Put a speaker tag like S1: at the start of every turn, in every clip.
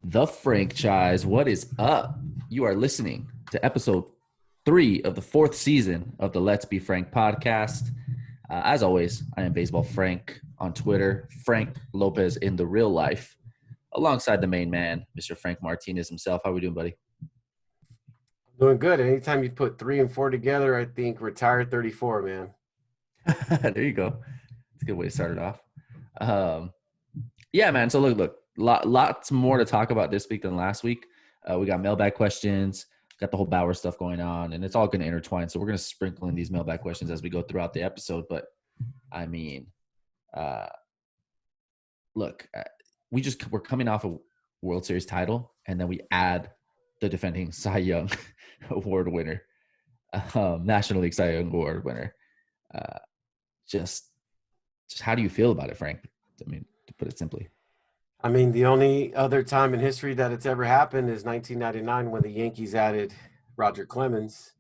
S1: The franchise. What is up? You are listening to episode 3 of the 4th season of the Let's Be Frank podcast. As always, I am Baseball Frank on Twitter, Frank Lopez in the real life, alongside the main man, Mr. Frank Martinez himself. How are we doing, buddy?
S2: Doing good. Anytime you put 3 and 4 together, I think retire 34, man.
S1: There you go. It's a good way to start it off. Yeah, man. So look, lots more to talk about this week than last week. We got mailbag questions, got the whole Bauer stuff going on, and it's all going to intertwine. So we're going to sprinkle in these mailbag questions as we go throughout the episode. But I mean, uh, look, we're coming off a World Series title, and then we add the defending Cy Young Award winner, National League Cy Young Award winner. Uh, just how do you feel about it, Frank? I mean, to put it simply.
S2: I mean, the only other time in history that it's ever happened is 1999 when the Yankees added Roger Clemens,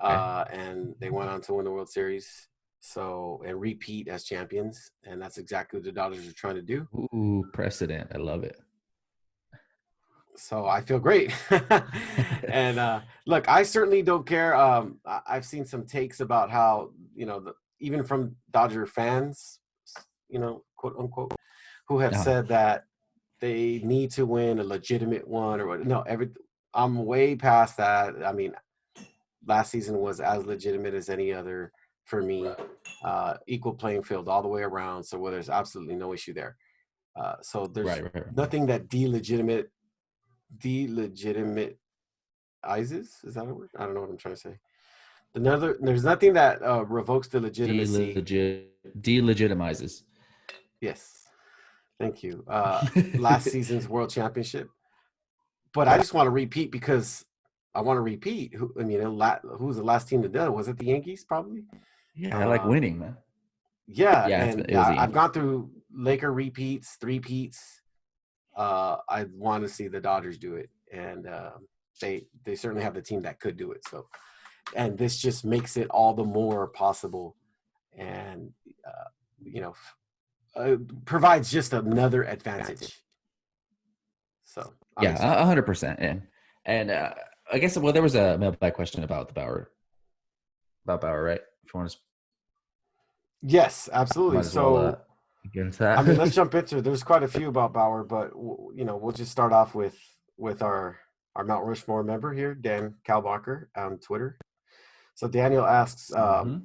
S1: Okay.
S2: and they went on to win the World Series. So, and repeat as champions. And that's exactly what the Dodgers are trying to do.
S1: Ooh, precedent. I love it.
S2: So I feel great. And look, I certainly don't care. I've seen some takes about how, even from Dodger fans, quote unquote, who have
S1: Uh-huh.
S2: said that they need to win a legitimate one or what. No, I'm way past that. I mean, last season was as legitimate as any other for me. Equal playing field all the way around. So where there's absolutely no issue there. So there's
S1: Right.
S2: nothing that delegitimizes. Is that a word? I don't know what I'm trying to say. There's nothing that revokes the legitimacy.
S1: Delegitimizes.
S2: Yes, thank you. Last season's World Championship, but I just want to repeat because I want to repeat. Who was the last team to do it? Was it the Yankees? Probably.
S1: Yeah, I like
S2: Uh,
S1: winning, man.
S2: yeah,
S1: Yeah,
S2: and
S1: it was the
S2: I've
S1: Yankees.
S2: gone through Laker repeats, three-peats. I want to see the Dodgers do it, and they certainly have the team that could do it. So, and this just makes it all the more possible, and uh, you know, provides just another advantage. So I'm
S1: Yeah,
S2: excited.
S1: 100%. And I guess there was a mailbag question about Bauer, right? If you want to,
S2: Yes, absolutely.
S1: might as well
S2: So
S1: get into
S2: I mean, let's
S1: that.
S2: jump into. There's quite a few about Bauer, but we'll just start off with our Mount Rushmore member here, Dan Kalbacher on Twitter. So Daniel asks
S1: hmm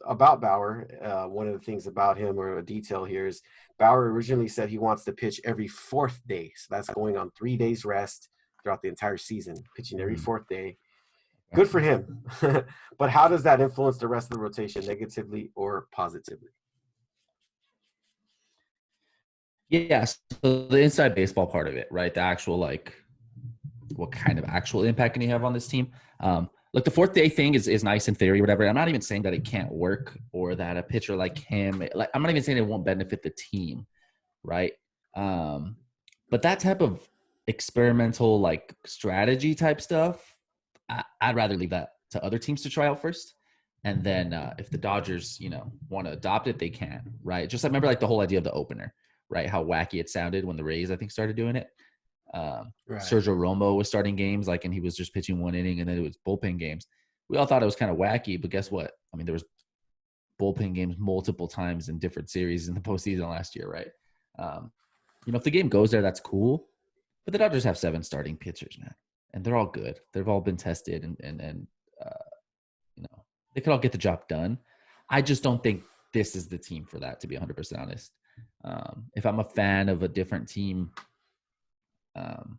S2: about Bauer. One of the things about him, or a detail here, is Bauer originally said he wants to pitch every fourth day. So that's going on 3 days rest throughout the entire season, pitching every fourth day. Good for him. But how does that influence the rest of the rotation, negatively or positively?
S1: Yeah, so the inside baseball part of it, right? The actual what kind of actual impact can you have on this team? Look, the fourth day thing is nice in theory, whatever. I'm not even saying that it can't work or that a pitcher like him, like I'm not even saying it won't benefit the team, right? Um, but that type of experimental strategy type stuff, I'd rather leave that to other teams to try out first. And then if the Dodgers, want to adopt it, they can, right? Just I remember the whole idea of the opener, right? How wacky it sounded when the Rays, I think, started doing it.
S2: Right.
S1: Sergio Romo was starting games and he was just pitching one inning, and then it was bullpen games. We all thought it was kind of wacky, but guess what? I mean, there was bullpen games multiple times in different series in the postseason last year, right? Um, if the game goes there, that's cool. But the Dodgers have 7 starting pitchers, man, and they're all good. They've all been tested, and uh, they could all get the job done. I just don't think this is the team for that, to be 100% honest. If I'm a fan of a different team um,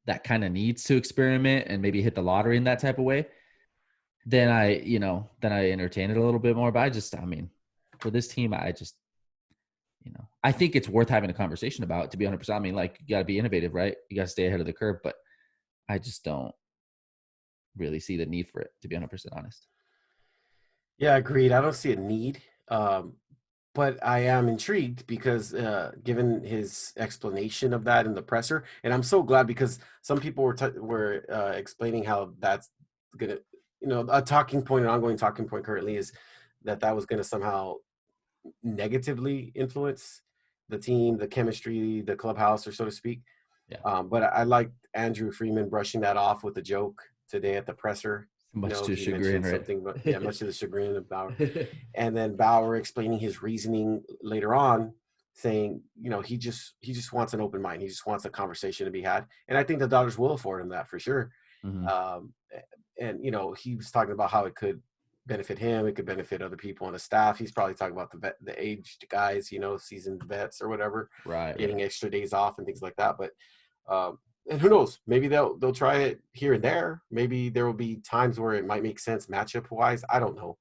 S1: that kind of needs to experiment and maybe hit the lottery in that type of way, then I entertain it a little bit more. But I mean, for this team, I think it's worth having a conversation about, to be 100%. I mean, you got to be innovative, right? You got to stay ahead of the curve, but I just don't really see the need for it, to be 100% honest.
S2: Yeah, agreed. I don't see a need, but I am intrigued because given his explanation of that in the presser, and I'm so glad because some people were explaining how that's gonna, a talking point, an ongoing talking point currently is that was gonna somehow negatively influence the team, the chemistry, the clubhouse, or so to speak.
S1: Yeah.
S2: But I like Andrew Freeman brushing that off with a joke today at the presser.
S1: Much to his
S2: He
S1: chagrin,
S2: mentioned
S1: right?
S2: something, but yeah, much to the chagrin of Bauer. And then Bauer explaining his reasoning later on, saying, he just wants an open mind. He just wants a conversation to be had. And I think the Dodgers will afford him that for sure.
S1: Hmm.
S2: Um, and he was talking about how it could benefit him, it could benefit other people on the staff. He's probably talking about the aged guys, seasoned vets or whatever,
S1: Right, right.
S2: getting extra days off and things like that. But and who knows? Maybe they'll try it here and there. Maybe there will be times where it might make sense matchup wise. I don't know.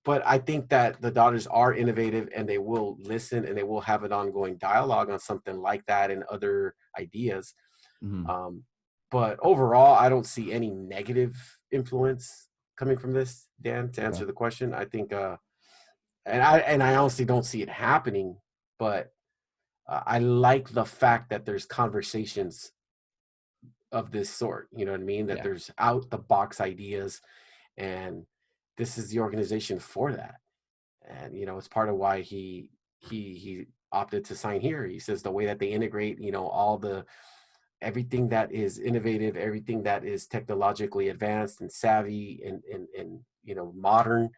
S2: But I think that the Dodgers are innovative and they will listen and they will have an ongoing dialogue on something like that and other ideas.
S1: Hmm.
S2: Um, but overall, I don't see any negative influence coming from this, Dan, to
S1: Okay.
S2: answer the question. I think, and I honestly don't see it happening, but I like the fact that there's conversations of this sort. You know what I mean? That
S1: Yeah.
S2: there's out the box ideas, and this is the organization for that. And it's part of why he opted to sign here. He says the way that they integrate, all the everything that is innovative, everything that is technologically advanced and savvy and modern,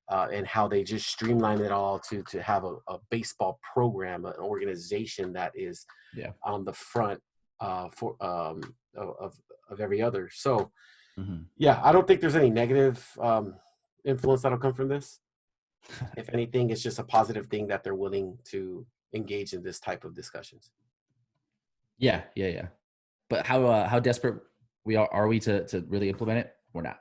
S2: and how they just streamline it all to have a baseball program, an organization that is
S1: Yeah.
S2: on the front for of every other. So
S1: Hmm.
S2: yeah, I don't think there's any negative influence that'll come from this. If anything, it's just a positive thing that they're willing to engage in this type of discussions.
S1: Yeah, yeah, yeah. But how desperate are we to really implement it? We're not.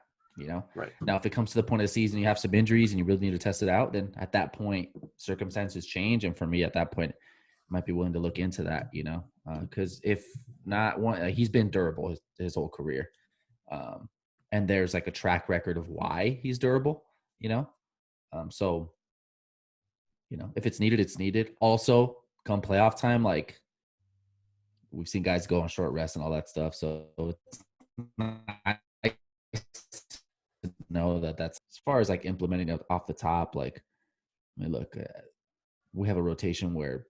S2: Right.
S1: Now, if it comes to the point of the season, you have some injuries and you really need to test it out, then at that point, circumstances change. And for me, at that point, I might be willing to look into that. Because if not, he's been durable his whole career, um, and there's like a track record of why he's durable. So if it's needed, it's needed. Also, come playoff time, like we've seen guys go on short rest and all that stuff. So it's nice to know that that's as far as like implementing it off the top. Like, I mean, look, we have a rotation where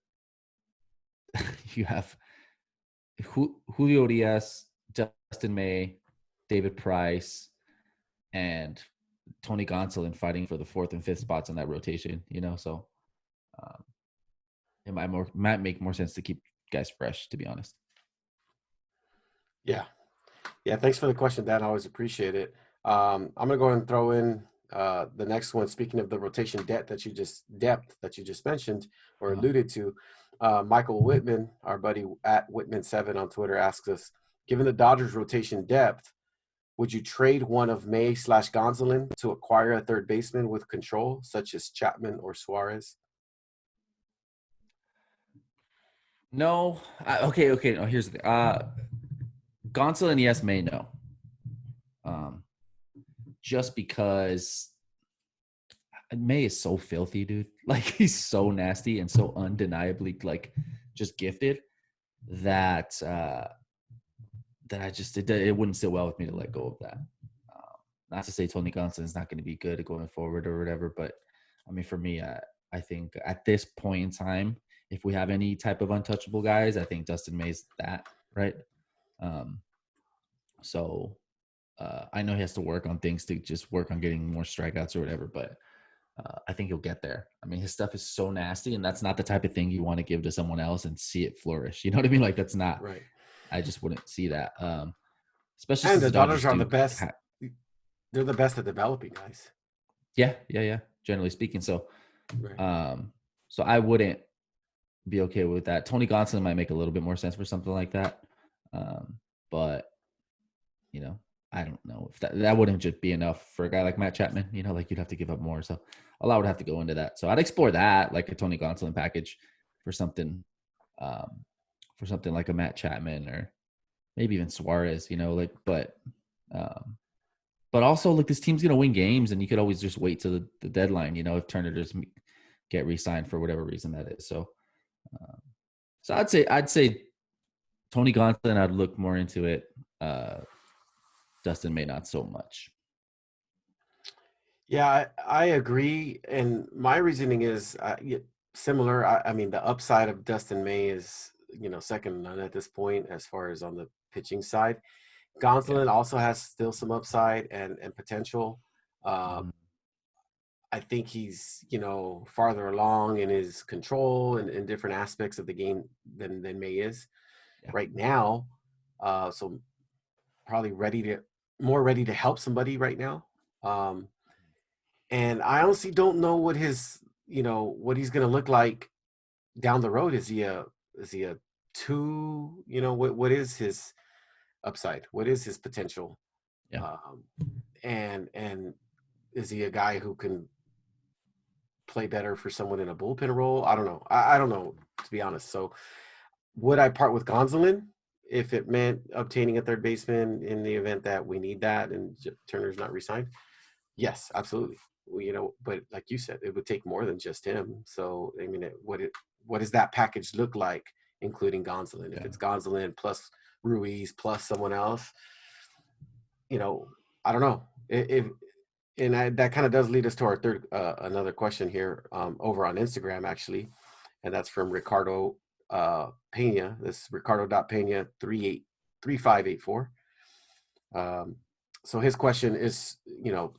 S1: you have Julio Diaz, Justin May, David Price, and Tony Gonsolin fighting for the fourth and fifth spots in that rotation. So um, it might make more sense to keep guys fresh, to be honest.
S2: Yeah. Yeah. Thanks for the question, Dan. I always appreciate it. I'm gonna go ahead and throw in the next one. Speaking of the rotation depth that you just mentioned or
S1: Uh-huh.
S2: alluded to, Michael Whitman, our buddy at Whitman7 on Twitter, asks us, given the Dodgers rotation depth, would you trade one of May/Gonsolin to acquire a third baseman with control, such as Chapman or Suarez?
S1: No. Okay. No, here's the thing. Gonsolin, yes, May, no. Um, just because May is so filthy, dude. Like he's so nasty and so undeniably like just gifted that that it wouldn't sit well with me to let go of that. Not to say Tony Gonsolin is not going to be good going forward or whatever, but I mean for me, I think at this point in time, if we have any type of untouchable guys, I think Dustin May's that, right? Um, so I know he has to work on things to just work on getting more strikeouts or whatever, but I think he'll get there. I mean, his stuff is so nasty, and that's not the type of thing you want to give to someone else and see it flourish. You know what I mean? Like that's not.
S2: Right.
S1: I just wouldn't see that, especially
S2: And
S1: since
S2: the
S1: the
S2: Dodgers
S1: Dodgers
S2: are the
S1: do.
S2: best. They're the best at developing guys.
S1: Yeah, yeah, yeah. Generally speaking, so
S2: Right.
S1: um, so I wouldn't be okay with that. Tony Gonsolin might make a little bit more sense for something like that, but you know, I don't know if that wouldn't just be enough for a guy like Matt Chapman. Like you'd have to give up more. So a lot would have to go into that. So I'd explore that, like a Tony Gonsolin package for something, um, like a Matt Chapman or maybe even Suarez. Um, but also like this team's gonna win games, and you could always just wait to the deadline. If Turner does get re-signed for whatever reason that is. Um, so I'd say Tony Gonsolin. I'd look more into it. Dustin may not so much.
S2: Yeah, I agree. And my reasoning is similar. I mean, the upside of Dustin May is second to none at this point as far as on the pitching side.
S1: Yeah.
S2: Gonsolin also has still some upside and potential. Uh,
S1: Mhm.
S2: I think he's farther along in his control and in different aspects of the game than May is
S1: Yeah.
S2: right now. So probably more ready to help somebody right now. Um, and I honestly don't know what what he's going to look like down the road. Is he a two? What is his upside? What is his potential?
S1: Yeah.
S2: Um, and is he a guy who can play better for someone in a bullpen role? I don't know. I don't know, to be honest. So would I part with Gonsolin if it meant obtaining a third baseman in the event that we need that and Turner's not re-signed? Yes, absolutely. But like you said, it would take more than just him. So I mean, what does that package look like, including Gonsolin? If
S1: Yeah.
S2: it's Gonsolin plus Ruiz plus someone else, you know, I don't know. That kind of does lead us to our third another question here over on Instagram actually, and that's from Ricardo Pena. This is Ricardo.Pena 383584. Um, so his question is,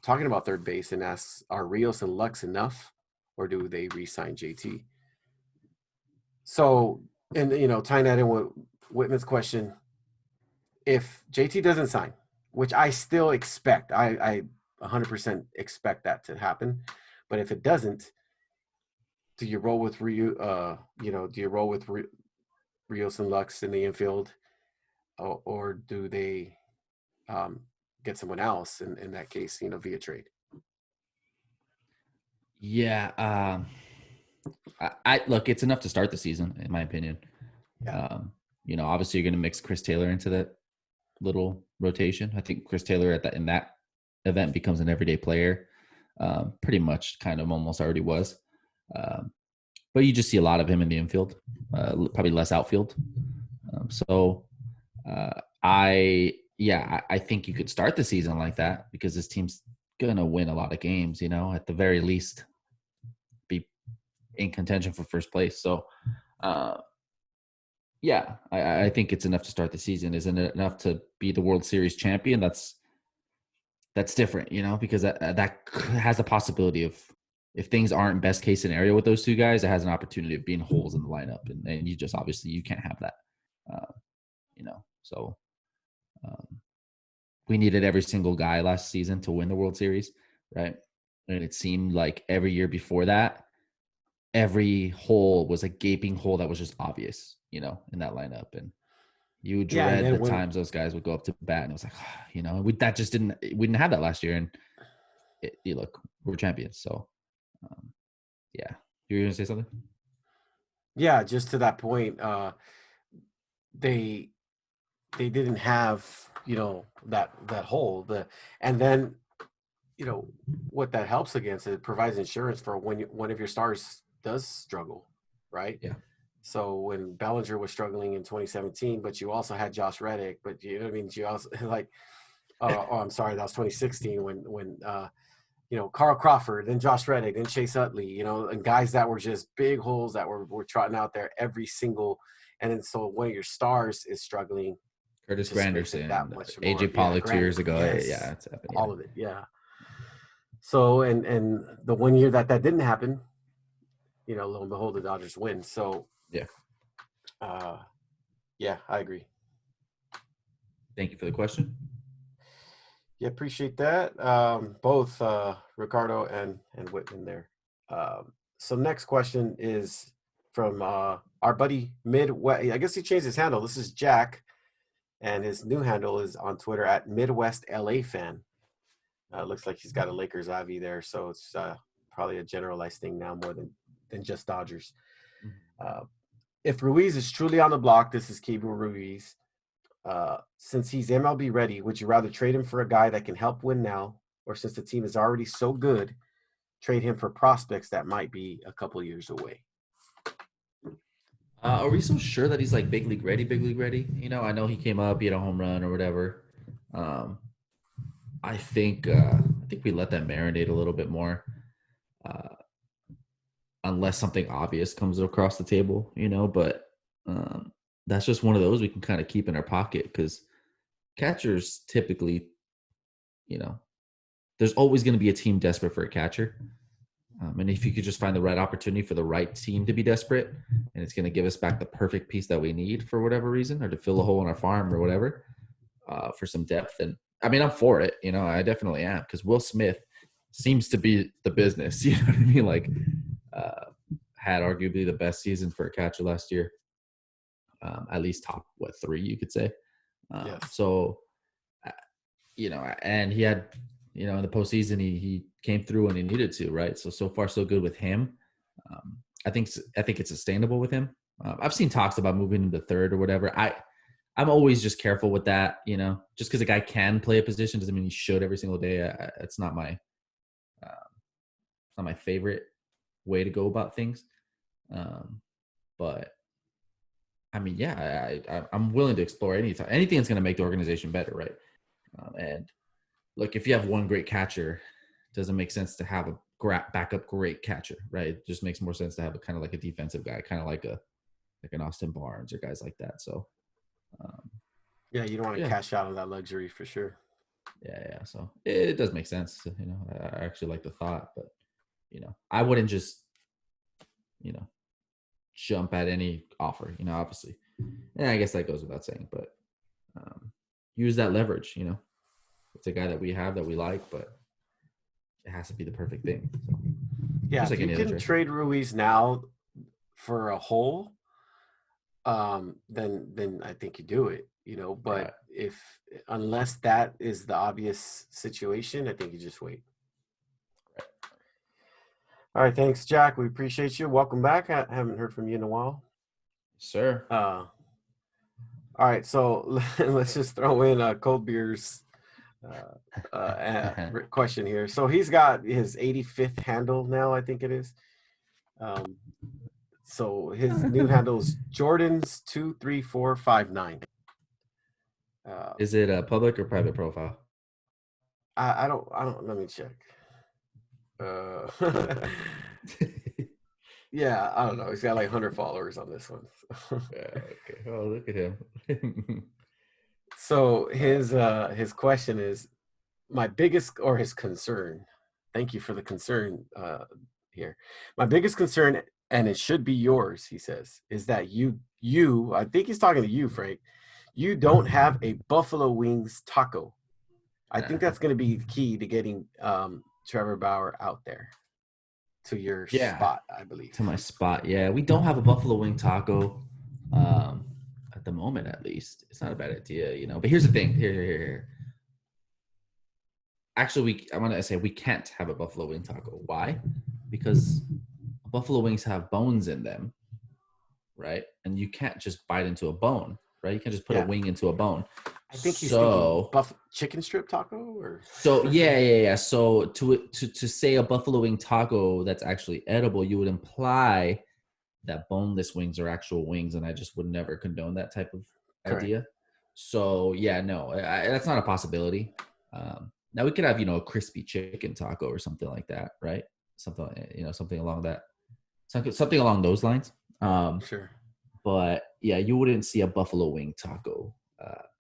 S2: talking about third base, and asks, are Rios and Lux enough, or do they re-sign JT? So, and tying that in with Whitman's question, if JT doesn't sign, which I still expect, I 100% expect that to happen, but if it doesn't, do you roll with Rios and Lux in the infield, or do they um, get someone else in that case, via trade?
S1: Yeah. I look, it's enough to start the season, in my opinion.
S2: Yeah.
S1: Obviously you're going to mix Chris Taylor into that little rotation. I think Chris Taylor in that event becomes an everyday player. Pretty much kind of almost already was. But you just see a lot of him in the infield, probably less outfield. So I think you could start the season like that because this team's going to win a lot of games, at the very least be in contention for first place. So, yeah, I think it's enough to start the season. Isn't it enough to be the World Series champion? That's different, because that has a possibility of, if things aren't best case scenario with those two guys, it has an opportunity of being holes in the lineup, and you just obviously you can't have that, So um, we needed every single guy last season to win the World Series, right? And it seemed like every year before that, every hole was a gaping hole that was just obvious, in that lineup, and you would
S2: Yeah, and
S1: dread the
S2: then when
S1: times those guys would go up to bat, and it was like, we didn't have that last year, and look, we're champions. So, um, yeah, you were gonna say something?
S2: yeah, just to that point, they they didn't have that hole, and then what that helps against, it provides insurance for when one of your stars does struggle, right?
S1: Yeah,
S2: So when Bellinger was struggling in 2017, but you also had Josh Reddick, but you know what I mean, you also like oh, I'm sorry, that was 2016 when Carl Crawford, then Josh Reddick, then Chase Utley, and guys that were just big holes that were trotting out there every single. And then so one of your stars is struggling,
S1: Curtis
S2: just makes it that
S1: Granderson,
S2: much
S1: AJ
S2: more. Yeah,
S1: Pollock 2 years
S2: Grander.
S1: ago. Yeah,
S2: Yes,
S1: it's happened. Yeah,
S2: all of it. Yeah. So and the one year that didn't happen, lo and behold, the Dodgers win. So
S1: yeah.
S2: uh, yeah, I agree.
S1: Thank you for the question.
S2: Yeah, appreciate that. Both Ricardo and Whitman there. So next question is from our buddy Midwest. I guess he changed his handle. This is Jack, and his new handle is on Twitter at Midwest LA fan. Looks like he's got a Lakers IV there, so it's probably a generalized thing now more than just Dodgers. Uh, if Ruiz is truly on the block, this is Keibert Ruiz. Since he's MLB ready, would you rather trade him for a guy that can help win now, or since the team is already so good, trade him for prospects that might be a couple years away?
S1: Are we so sure that he's like big league ready? Big league ready? I know he came up, he had a home run or whatever. Um, I think we let that marinate a little bit more, uh, unless something obvious comes across the table. But that's just one of those we can kind of keep in our pocket because catchers typically, you know, there's always going to be a team desperate for a catcher. And if you could just find the right opportunity for the right team to be desperate, and it's going to give us back the perfect piece that we need for whatever reason, or to fill a hole in our farm or whatever, for some depth. And I mean, I'm for it. I definitely am because Will Smith seems to be the business. You know what I mean? Like, uh, had arguably the best season for a catcher last year. At least top three, you could say.
S2: Yes.
S1: So, and he had, in the postseason, he came through when he needed to, right? So far so good with him. I think it's sustainable with him. I've seen talks about moving into third or whatever. I'm always just careful with that, just because a guy can play a position doesn't mean he should every single day. It's not my favorite way to go about things. But I mean, yeah, I'm willing to explore anything that's going to make the organization better, right? And look, if you have one great catcher, it doesn't make sense to have a backup great catcher, right? It just makes more sense to have a kind of like a defensive guy, kind of like an Austin Barnes or guys like that. So,
S2: Yeah, you don't want to
S1: yeah,
S2: cash out on that luxury for sure.
S1: yeah. So it does make sense. I actually like the thought, but I wouldn't just jump at any offer. Obviously, and I guess that goes without saying, but use that leverage. It's a guy that we have that we like, but it has to be the perfect thing. So,
S2: Yeah,
S1: just
S2: if
S1: like
S2: you
S1: any other
S2: can
S1: trade.
S2: trade Ruiz now for a hole, then I think you do it.
S1: Right.
S2: But unless that is the obvious situation, I think you just wait. All right, thanks, Jack. We appreciate you. Welcome back. I haven't heard from you in a while.
S1: Sir.
S2: All right, so let's just throw in Cold Beer's question here. So he's got his 85th handle now, I think it is. So his new handle is Jordan's 23459.
S1: Is it a public or private profile?
S2: I don't. Let me check. Yeah, I don't know. He's got like 100 followers on this one.
S1: Okay. Oh, look at him.
S2: So his question is my biggest, or his concern. Thank you for the concern here. My biggest concern, and it should be yours, he says, is that I think he's talking to you, Frank. You don't have a buffalo wings taco. I think that's going to be key to getting Trevor Bauer out there to your
S1: Yeah,
S2: spot, I believe.
S1: to my spot. Yeah, we don't have a buffalo wing taco, at the moment, at least. It's not a bad idea. But here's the thing. Here. Actually, I want to say we can't have a buffalo wing taco. Why? Because buffalo wings have bones in them, right? And you can't just bite into a bone, right? You can't just put a
S2: Yeah,
S1: wing into a bone.
S2: I think he's thinking
S1: So,
S2: chicken strip taco, or
S1: yeah. So to say a buffalo wing taco that's actually edible, you would imply that boneless wings are actual wings, and I just would never condone that type of
S2: correct.
S1: idea. So yeah, no, that's not a possibility. Now we could have a crispy chicken taco or something like that, right? Something along that, something along those lines.
S2: Sure.
S1: But yeah, you wouldn't see a buffalo wing taco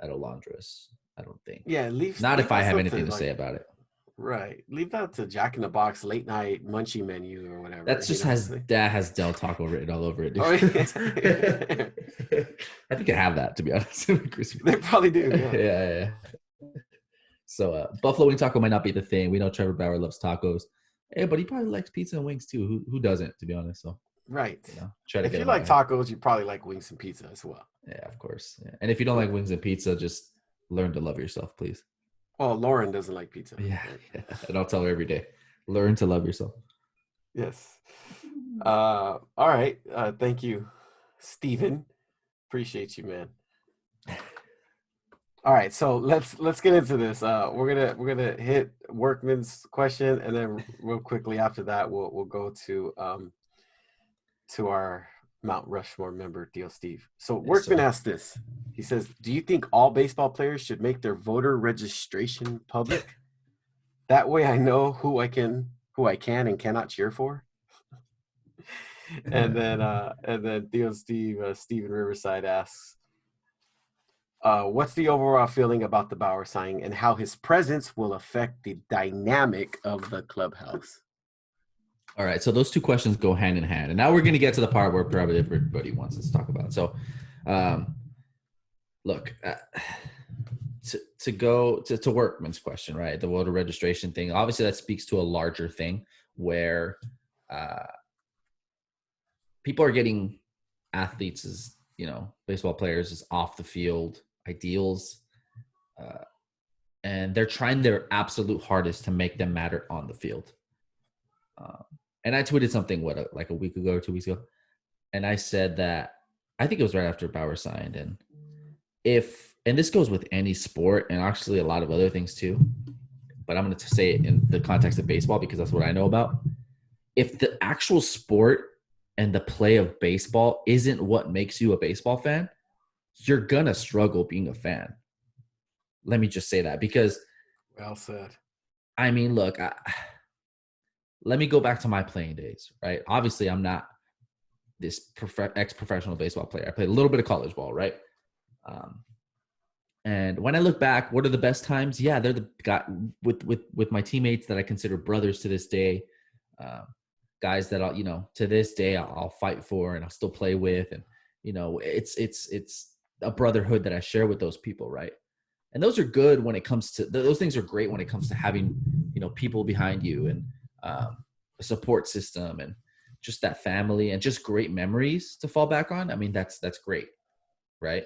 S1: at a laundress, I don't think.
S2: Yeah,
S1: Not
S2: leave
S1: if I
S2: that
S1: have
S2: stuff
S1: anything
S2: to
S1: to say
S2: like
S1: about it.
S2: right. Leave that to Jack in the Box late night munchie menu or whatever.
S1: That's just has Del Taco written all over it, dude.
S2: Oh, yeah.
S1: I think I have that, to be honest.
S2: They probably do. Yeah.
S1: Yeah. So buffalo wing taco might not be the thing. We know Trevor Bauer loves tacos. Hey, but he probably likes pizza and wings too. Who doesn't, to be honest? So
S2: Right.
S1: try to
S2: If
S1: get
S2: you
S1: him out
S2: like
S1: here.
S2: tacos, you probably like wings and pizza as well.
S1: Yeah, of course. Yeah. And if you don't like wings and pizza, just learn to love yourself, please.
S2: Well, Lauren doesn't like pizza.
S1: Yeah,
S2: Right?
S1: yeah. And I'll tell her every day. Learn to love yourself.
S2: Yes. All right. Thank you, Steven. Appreciate you, man. All right, so let's get into this. We're gonna hit Workman's question, and then real quickly after that, we'll go to our Mount Rushmore member, Deal Steve. So
S1: Yes,
S2: Workman
S1: sir.
S2: asked this. He says, "Do you think all baseball players should make their voter registration public? That way, I know who I can and cannot cheer for." And then Steven Riverside asks, what's the overall feeling about the Bauer signing and how his presence will affect the dynamic of the clubhouse?
S1: All right, so those two questions go hand in hand, and now we're going to get to the part where probably everybody wants us to talk about. So, look, to Workman's question, right? The voter registration thing. Obviously, that speaks to a larger thing where people are getting athletes as baseball players as off the field ideals, and they're trying their absolute hardest to make them matter on the field. And I tweeted something like a week ago or 2 weeks ago, and I said that I think it was right after Bauer signed, and this goes with any sport and actually a lot of other things too, but I'm going to say it in the context of baseball because that's what I know about. If the actual sport and the play of baseball isn't what makes you a baseball fan, you're going to struggle being a fan. Let me just say that because
S2: well said.
S1: I mean, look, let me go back to my playing days, right? Obviously, I'm not this ex-professional baseball player. I played a little bit of college ball, right? And when I look back, what are the best times? Yeah, they're the guy with my teammates that I consider brothers to this day, guys that I'll to this day I'll fight for and I'll still play with, and it's a brotherhood that I share with those people, right? And those are good when it comes to those things are great when it comes to having people behind you and a support system and just that family and just great memories to fall back on. I mean, that's great, right?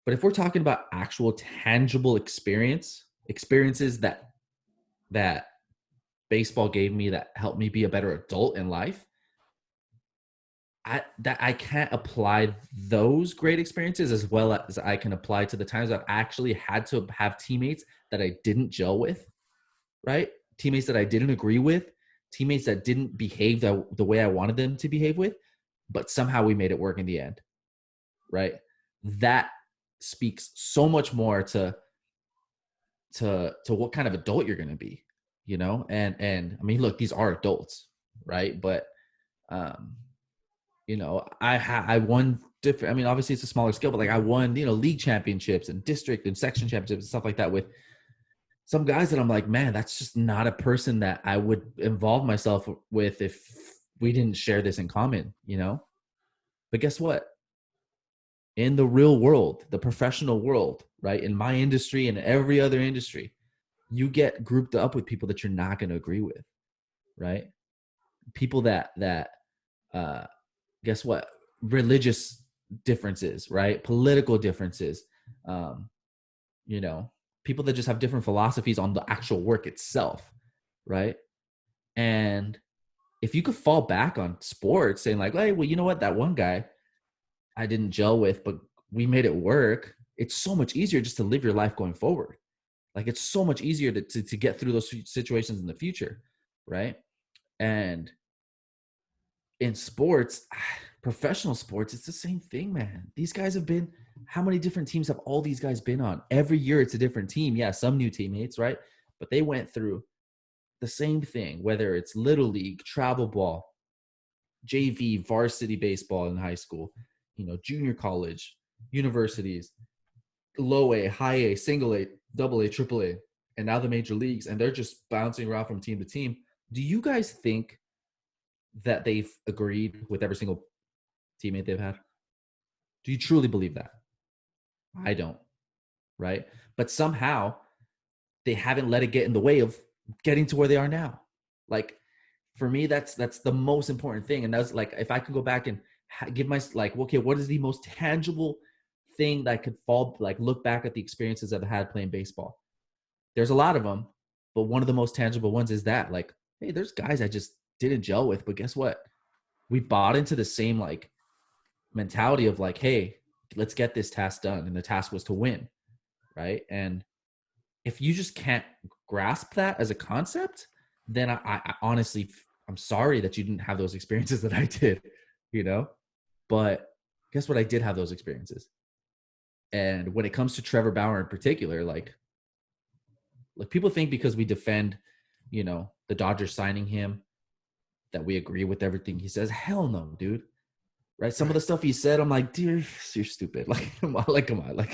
S1: But if we're talking about actual tangible experiences that baseball gave me that helped me be a better adult in life, I can't apply those great experiences as well as I can apply to the times I've actually had to have teammates that I didn't gel with, right? Teammates that I didn't agree with, teammates that didn't behave the way I wanted them to behave with, but somehow we made it work in the end, right? That speaks so much more to what kind of adult you're going to be, and I mean, look, these are adults, right? But I won different. I mean, obviously it's a smaller scale, but like I won league championships and district and section championships and stuff like that with some guys that I'm like, man, that's just not a person that I would involve myself with if we didn't share this in common, But guess what? In the real world, the professional world, right? In my industry and every other industry, you get grouped up with people that you're not going to agree with, right? People that guess what? Religious differences, right? Political differences, people that just have different philosophies on the actual work itself, right? And if you could fall back on sports saying like, hey, well, you know what? That one guy I didn't gel with, but we made it work. It's so much easier just to live your life going forward. Like it's so much easier to get through those situations in the future, right? And in sports, professional sports, it's the same thing, man. These guys have been, how many different teams have all these guys been on? Every year it's a different team. Yeah, some new teammates, right? But they went through the same thing, whether it's little league, travel ball, JV, varsity baseball in high school, junior college, universities, low A, high A, single A, double A, triple A, and now the major leagues, and they're just bouncing around from team to team. Do you guys think that they've agreed with every single teammate they've had? Do you truly believe that? I don't, right? But somehow they haven't let it get in the way of getting to where they are now. Like for me, that's the most important thing. And that's like, if I could go back and give my okay, what is the most tangible thing that I could look back at the experiences I've had playing baseball? There's a lot of them, but one of the most tangible ones is that like, hey, there's guys I just didn't gel with, but guess what? We bought into the same like mentality of like, hey, let's get this task done. And the task was to win. Right. And if you just can't grasp that as a concept, then I honestly, I'm sorry that you didn't have those experiences that I did, but guess what? I did have those experiences. And when it comes to Trevor Bauer in particular, like people think because we defend, the Dodgers signing him, that we agree with everything he says. Hell no, dude. Right? Some of the stuff he said, I'm like, dude, you're stupid. Like, come on,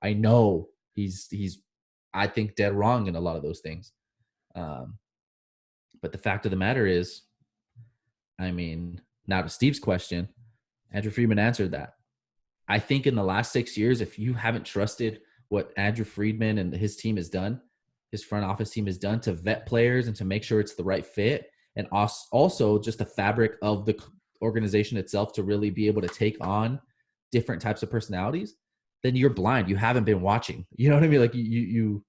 S1: I know he's I think dead wrong in a lot of those things. But the fact of the matter is, I mean, now to Steve's question, Andrew Friedman answered that. I think in the last 6 years, if you haven't trusted what Andrew Friedman and his team has done, his front office team has done to vet players and to make sure it's the right fit, and also just the fabric of the organization itself to really be able to take on different types of personalities, then you're blind. You haven't been watching. You know what I mean? Like you're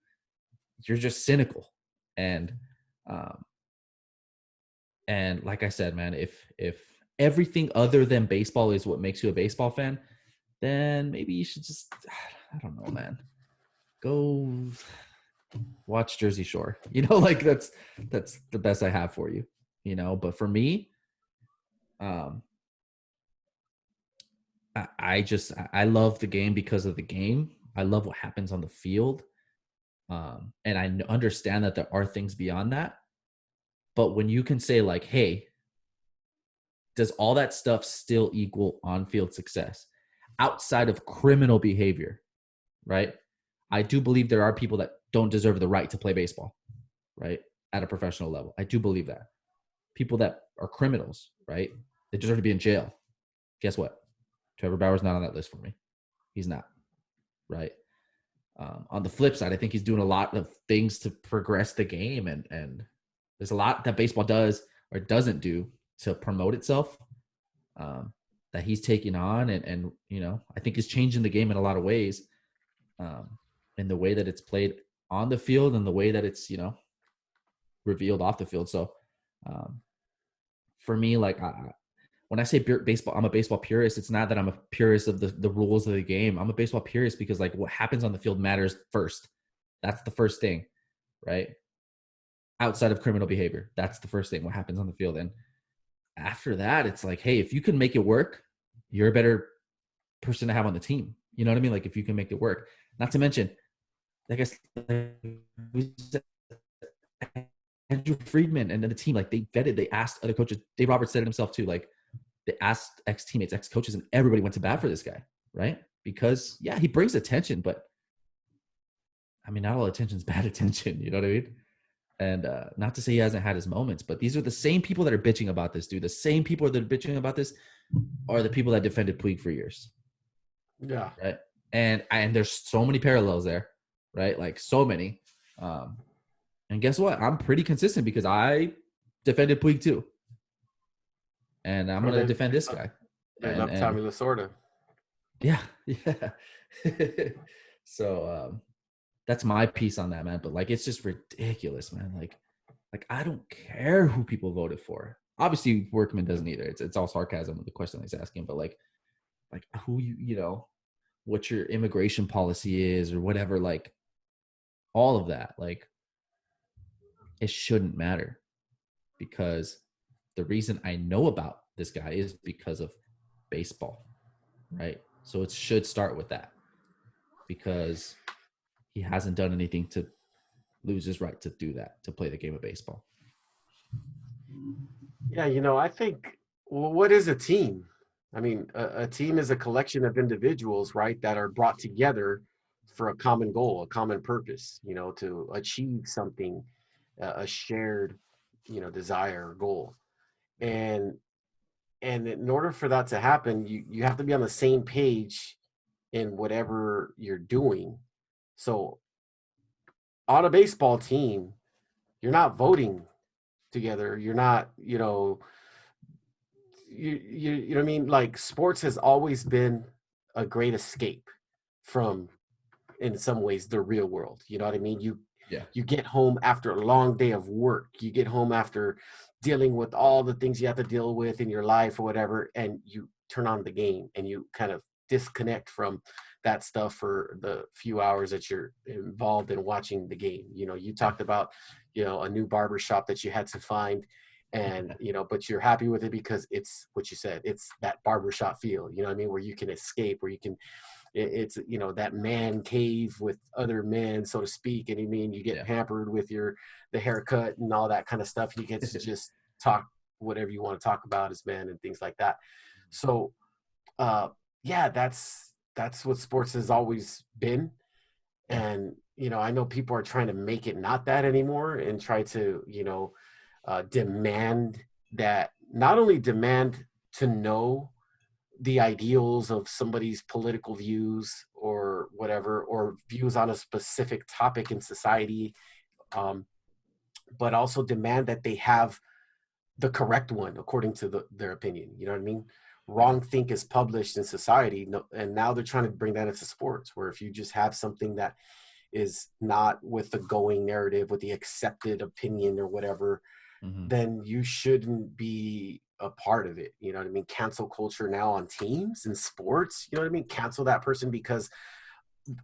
S1: just cynical. And like I said, man, if everything other than baseball is what makes you a baseball fan, then maybe you should just, I don't know, man, go watch Jersey Shore. You know, like that's the best I have for you, you know. But for me, I love the game because of the game. I love what happens on the field. And I understand that there are things beyond that. But when you can say like, hey, does all that stuff still equal on-field success outside of criminal behavior, right? I do believe there are people that don't deserve the right to play baseball, right? At a professional level. I do believe that. People that are criminals, right? They deserve to be in jail. Guess what? Trevor Bauer's not on that list for me. He's not, right? On the flip side, I think he's doing a lot of things to progress the game, and there's a lot that baseball does or doesn't do to promote itself, that he's taking on, and you know, I think is changing the game in a lot of ways, in the way that it's played on the field and the way that it's, you know, revealed off the field. So for me, like when I say baseball, I'm a baseball purist. It's not that I'm a purist of the rules of the game. I'm a baseball purist because like what happens on the field matters first. That's the first thing, right? Outside of criminal behavior, that's the first thing, what happens on the field. And after that, it's like, hey, if you can make it work, you're a better person to have on the team. You know what I mean? Like if you can make it work. Not to mention, I guess, Andrew Friedman and then the team, like they vetted, they asked other coaches. Dave Roberts said it himself too. Like they asked ex-teammates, ex-coaches, and everybody went to bat for this guy, right? Because yeah, he brings attention, but I mean, not all attention is bad attention. You know what I mean? And not to say he hasn't had his moments, but these are the same people that are bitching about this, dude. The same people that are bitching about this are the people that defended Puig for years.
S2: Yeah.
S1: Right. And there's so many parallels there, right? Like so many. And guess what? I'm pretty consistent because I defended Puig too. And I'm going to defend this guy.
S2: And Tommy Lasorda.
S1: Yeah. Yeah. So that's my piece on that, man. But like, it's just ridiculous, man. Like I don't care who people voted for. Obviously, Workman doesn't either. It's all sarcasm with the question he's asking. But like who you know, what your immigration policy is or whatever. Like all of that, like it shouldn't matter, because the reason I know about this guy is because of baseball, right? So it should start with that, because he hasn't done anything to lose his right to do that, to play the game of baseball.
S2: Yeah, you know, I think, well, what is a team? I mean, a team is a collection of individuals, right, that are brought together for a common goal, a common purpose, you know, to achieve something, a shared, you know, desire or goal. And in order for that to happen, you have to be on the same page in whatever you're doing. So on a baseball team, you're not voting together. You're not, you know, you know what I mean? Like sports has always been a great escape from, in some ways, the real world. You know what I mean? You get home after a long day of work. You get home after dealing with all the things you have to deal with in your life or whatever, and you turn on the game and you kind of disconnect from that stuff for the few hours that you're involved in watching the game. You know, you talked about, you know, a new barber shop that you had to find, and you know, but you're happy with it because it's what you said, it's that barbershop feel, you know what I mean, where you can escape, where you can, it's, you know, that man cave with other men, so to speak. And I mean, you get pampered with the haircut and all that kind of stuff. You get to just talk whatever you want to talk about as men and things like that. So yeah, that's what sports has always been.
S1: Yeah.
S2: And I know people are trying to make it not that anymore and try to demand that, not only demand to know the ideals of somebody's political views or whatever, or views on a specific topic in society, um, but also demand that they have the correct one according to their opinion. You know what I mean?
S1: Yeah.
S2: Wrong think is published in society, and now they're trying to bring that into sports, where if you just have something that is not with the going narrative, with the accepted opinion or whatever,
S1: Hmm.
S2: then you shouldn't be a part of it. You know what I mean? Cancel culture now on teams and sports. You know what I mean? Cancel that person because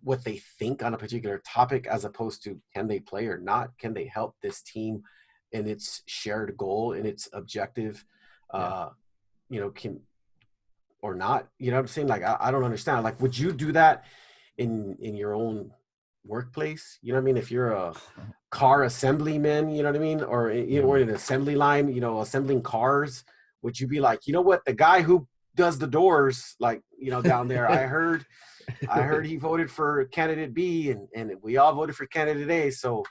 S2: what they think on a particular topic, as opposed to can they play or not? Can they help this team in its shared goal, in its objective?
S1: Yeah.
S2: Uh, can or not? You know what I'm saying? Like, I don't understand. Like, would you do that in your own workplace? You know what I mean? If you're a car assemblyman, you know what I mean? Or or
S1: Hmm.
S2: in an assembly line, assembling cars, would you be like, you know what, the guy who does the doors, like, down there, I heard he voted for candidate B, and we all voted for candidate A. So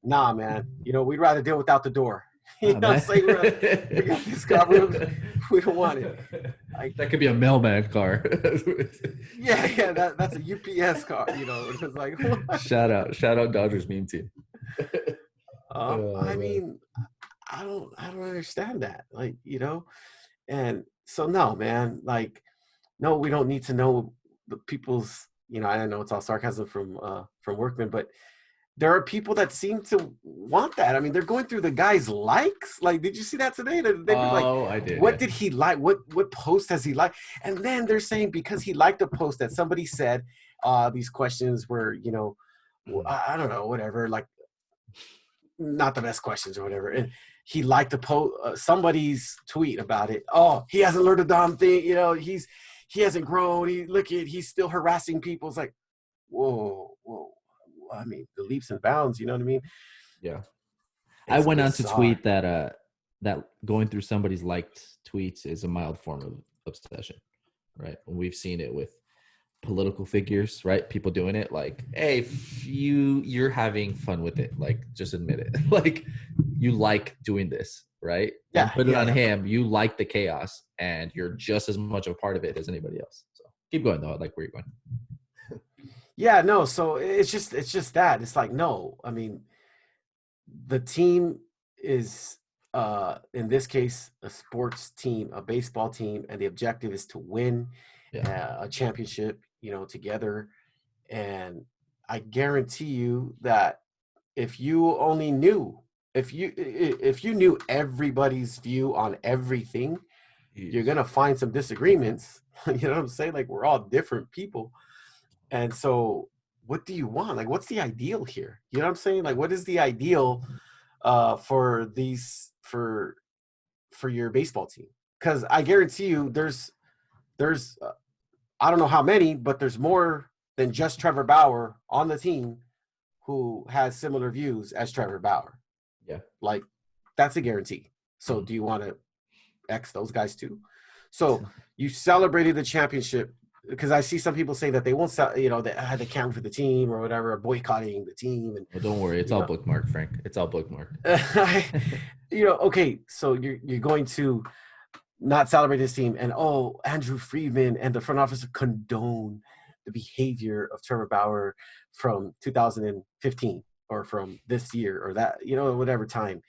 S2: nah, man, we'd rather deal without the door. You know
S1: Nah,
S2: what I'm
S1: man.
S2: saying? We got this car. We don't want it. Like,
S1: That could be a mailman car.
S2: yeah, that's a UPS car. It's like, what?
S1: Shout out Dodgers meme team.
S2: I
S1: Oh man.
S2: mean, I don't understand that. Like, and so no, man, like, no, we don't need to know the people's, I know it's all sarcasm from Workman, but there are people that seem to want that. I mean, they're going through the guy's likes. Like, did you see that today? They'd be like,
S1: Oh, I did,
S2: what
S1: yeah.
S2: did he like? What post has he liked? And then they're saying because he liked a post that somebody said, these questions were,
S1: Mhm.
S2: I don't know, whatever, like, not the best questions or whatever. And he liked to post somebody's tweet about it. Oh, he hasn't learned a damn thing. He hasn't grown. He's still harassing people. It's like, whoa. I mean, the leaps and bounds. You know what I mean?
S1: Yeah. I
S2: It's
S1: went on to
S2: bizarre.
S1: tweet that going through somebody's liked tweets is a mild form of obsession, right? And we've seen it with political figures, right? People doing it like, hey, if you're having fun with it, like just admit it. Like you like doing this, right? Don't
S2: Yeah,
S1: put it
S2: yeah,
S1: on
S2: yeah.
S1: him. You like the chaos and you're just as much a part of it as anybody else. So keep going though. I like where you're going.
S2: Yeah, no. So it's just that. It's like, no. I mean, the team is, in this case, a sports team, a baseball team, and the objective is to win
S1: Yeah.
S2: a championship, together. And I guarantee you that if you only knew, if you knew everybody's view on everything, you're
S1: Jeez.
S2: gonna find some disagreements. You know what I'm saying? Like, we're all different people. And so what do you want? Like, what's the ideal here? You know what I'm saying? Like, what is the ideal for these for your baseball team? Because I guarantee you there's I don't know how many, but there's more than just Trevor Bauer on the team who has similar views as Trevor Bauer.
S1: Yeah.
S2: Like, that's a guarantee. So
S1: Mhm.
S2: do you want to X those guys too? So you celebrated the championship, because I see some people say that they won't, they can't for the team or whatever, or boycotting the team, and
S1: Well, don't worry. It's
S2: you
S1: all
S2: know,
S1: bookmarked, Frank. It's all bookmarked.
S2: okay, so you're going to not celebrate this team, and Andrew Friedman and the front office condone the behavior of Trevor Bauer from 2015 or from this year or that, whatever time,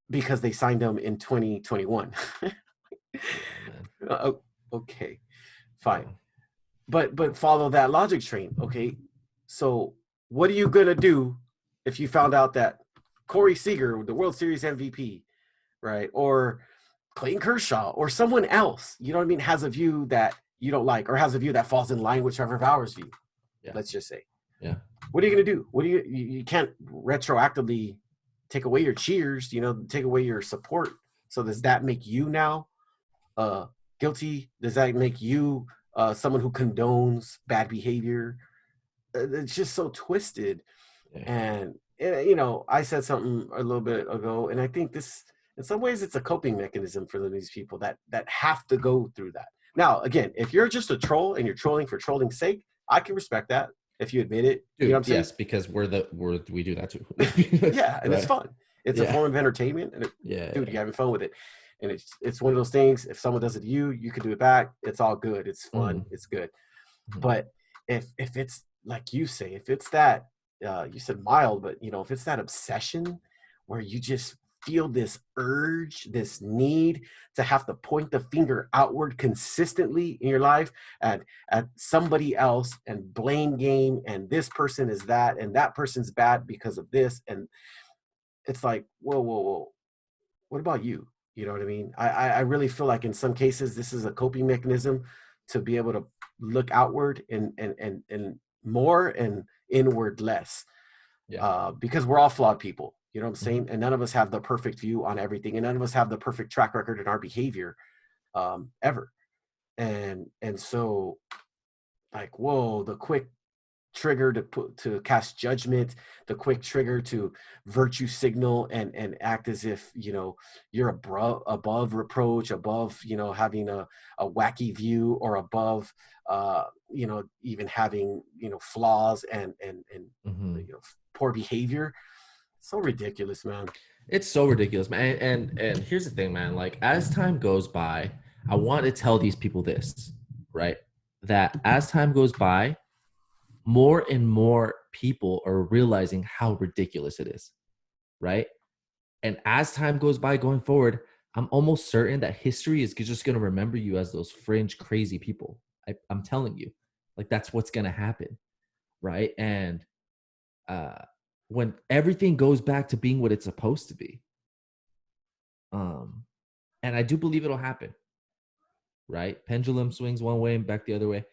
S2: because they signed him in 2021.
S1: Yeah, man.
S2: Okay,
S1: Yeah.
S2: fine. But follow that logic train. Okay, so what are you gonna do if you found out that Corey Seager, the World Series MVP, right, or Clayton Kershaw or someone else, you know what I mean, has a view that you don't like, or has a view that falls in line with Trevor Bauer's view?
S1: Yeah.
S2: Let's just say,
S1: Yeah.
S2: what are you gonna do? What do you can't retroactively take away your cheers, take away your support. So does that make you now uh guilty? Does that make you someone who condones bad behavior? It's just so twisted.
S1: Yeah.
S2: And I said something a little bit ago, and I think this in some ways it's a coping mechanism for these people that have to go through that. Now, again, if you're just a troll and you're trolling for trolling's sake, I can respect that if you admit it. You know what
S1: Dude,
S2: I'm saying?
S1: yes, because we do that too.
S2: Yeah, and it's
S1: Right.
S2: fun. It's a
S1: Yeah.
S2: form of entertainment, and
S1: Yeah.
S2: dude, you're having fun with it. And it's one of those things. If someone does it to you, you can do it back. It's all good. It's fun.
S1: Mhm.
S2: It's good.
S1: Mhm.
S2: But if it's like you say, if it's that you said mild, but you know, if it's that obsession where you just feel this urge, this need to have to point the finger outward consistently in your life at somebody else and blame game, and this person is that and that person's bad because of this, and it's like, whoa, whoa, whoa, what about you? You know what I mean? I really feel like in some cases this is a coping mechanism to be able to look outward and more and inward less,
S1: Yeah.
S2: because we're all flawed people. You know what I'm
S1: Mhm.
S2: saying? And none of us have the perfect view on everything, and none of us have the perfect track record in our behavior ever. And so, like, whoa, the quick trigger to cast judgment, the quick trigger to virtue signal and act as if, you know, you're above reproach, above, you know, having a wacky view, or above you know, even having, you know, flaws and
S1: Mhm.
S2: you know, poor behavior. So ridiculous, man.
S1: It's so ridiculous, man. And here's the thing, man. Like as time goes by, I want to tell these people this, right? That as time goes by, more and more people are realizing how ridiculous it is, right? And as time goes by going forward, I'm almost certain that history is just going to remember you as those fringe crazy people. I'm telling you, like that's what's going to happen, right? And uh, when everything goes back to being what it's supposed to be, um, and I do believe it'll happen, right? Pendulum swings one way and back the other way.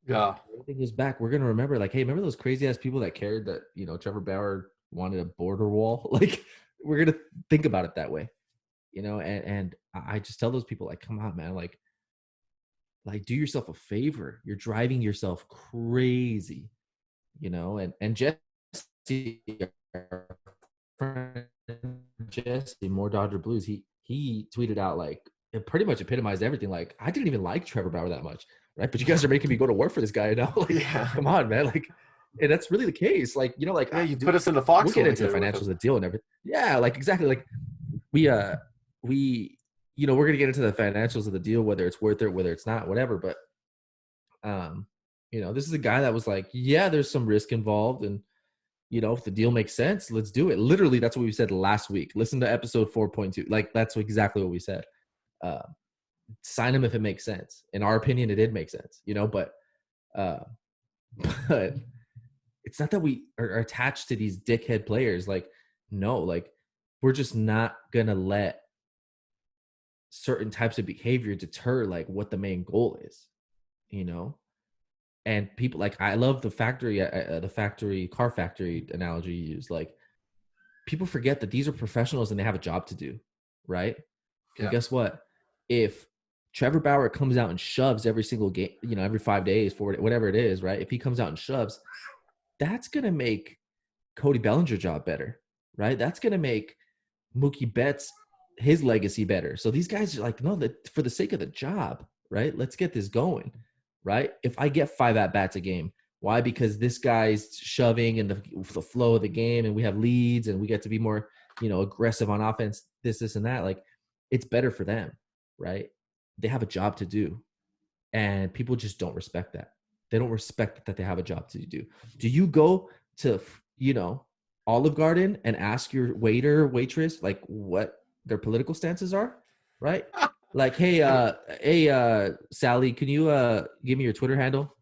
S2: Yeah.
S1: Everything goes back. We're gonna remember, like, hey, remember those crazy ass people that cared that Trevor Bauer wanted a border wall? Like, we're gonna think about it that way, And I just tell those people, like, come on, man, like do yourself a favor. You're driving yourself crazy, And Jesse, our friend Jesse, more Dodger Blues, he tweeted out like it pretty much epitomized everything. Like, I didn't even like Trevor Bauer that much, right? But you guys are making me go to war for this guy now. Like,
S2: Yeah.
S1: come on, man. Like, and that's really the case. Like,
S2: Yeah, you put
S1: dude,
S2: us in the
S1: we'll get
S2: foxhole
S1: into the
S2: again with
S1: financials of
S2: them.
S1: the deal and everything. Yeah, like exactly. Like we we're gonna get into the financials of the deal, whether it's worth it, whether it's not, whatever. But um, this is a guy that was like, yeah, there's some risk involved, and if the deal makes sense, let's do it. Literally, that's what we said last week. Listen to episode 4.2. Like, that's exactly what we said. Uh, sign him if it makes sense. In our opinion, it did make sense, but uh, but it's not that we are attached to these dickhead players. Like, no, like we're just not gonna let certain types of behavior deter like what the main goal is, you know. And people, like, I love the factory car factory analogy you use. Like, people forget that these are professionals and they have a job to do, right? And
S2: Yeah.
S1: guess what? If Trevor Bauer comes out and shoves every single game, every 5 days, whatever it is, right? If he comes out and shoves, that's gonna make Cody Bellinger's job better, right? That's gonna make Mookie Betts his legacy better. So these guys are like, no, that for the sake of the job, right? Let's get this going, right? If I get 5 at bats a game, why? Because this guy's shoving and the flow of the game, and we have leads, and we get to be more, aggressive on offense. This, and that. Like, it's better for them, right? They have a job to do, and people just don't respect that. They don't respect that they have a job to do. Do you go to Olive Garden and ask your waiter, waitress, like, what their political stances are, right? Like, hey, Sally, can you give me your Twitter handle,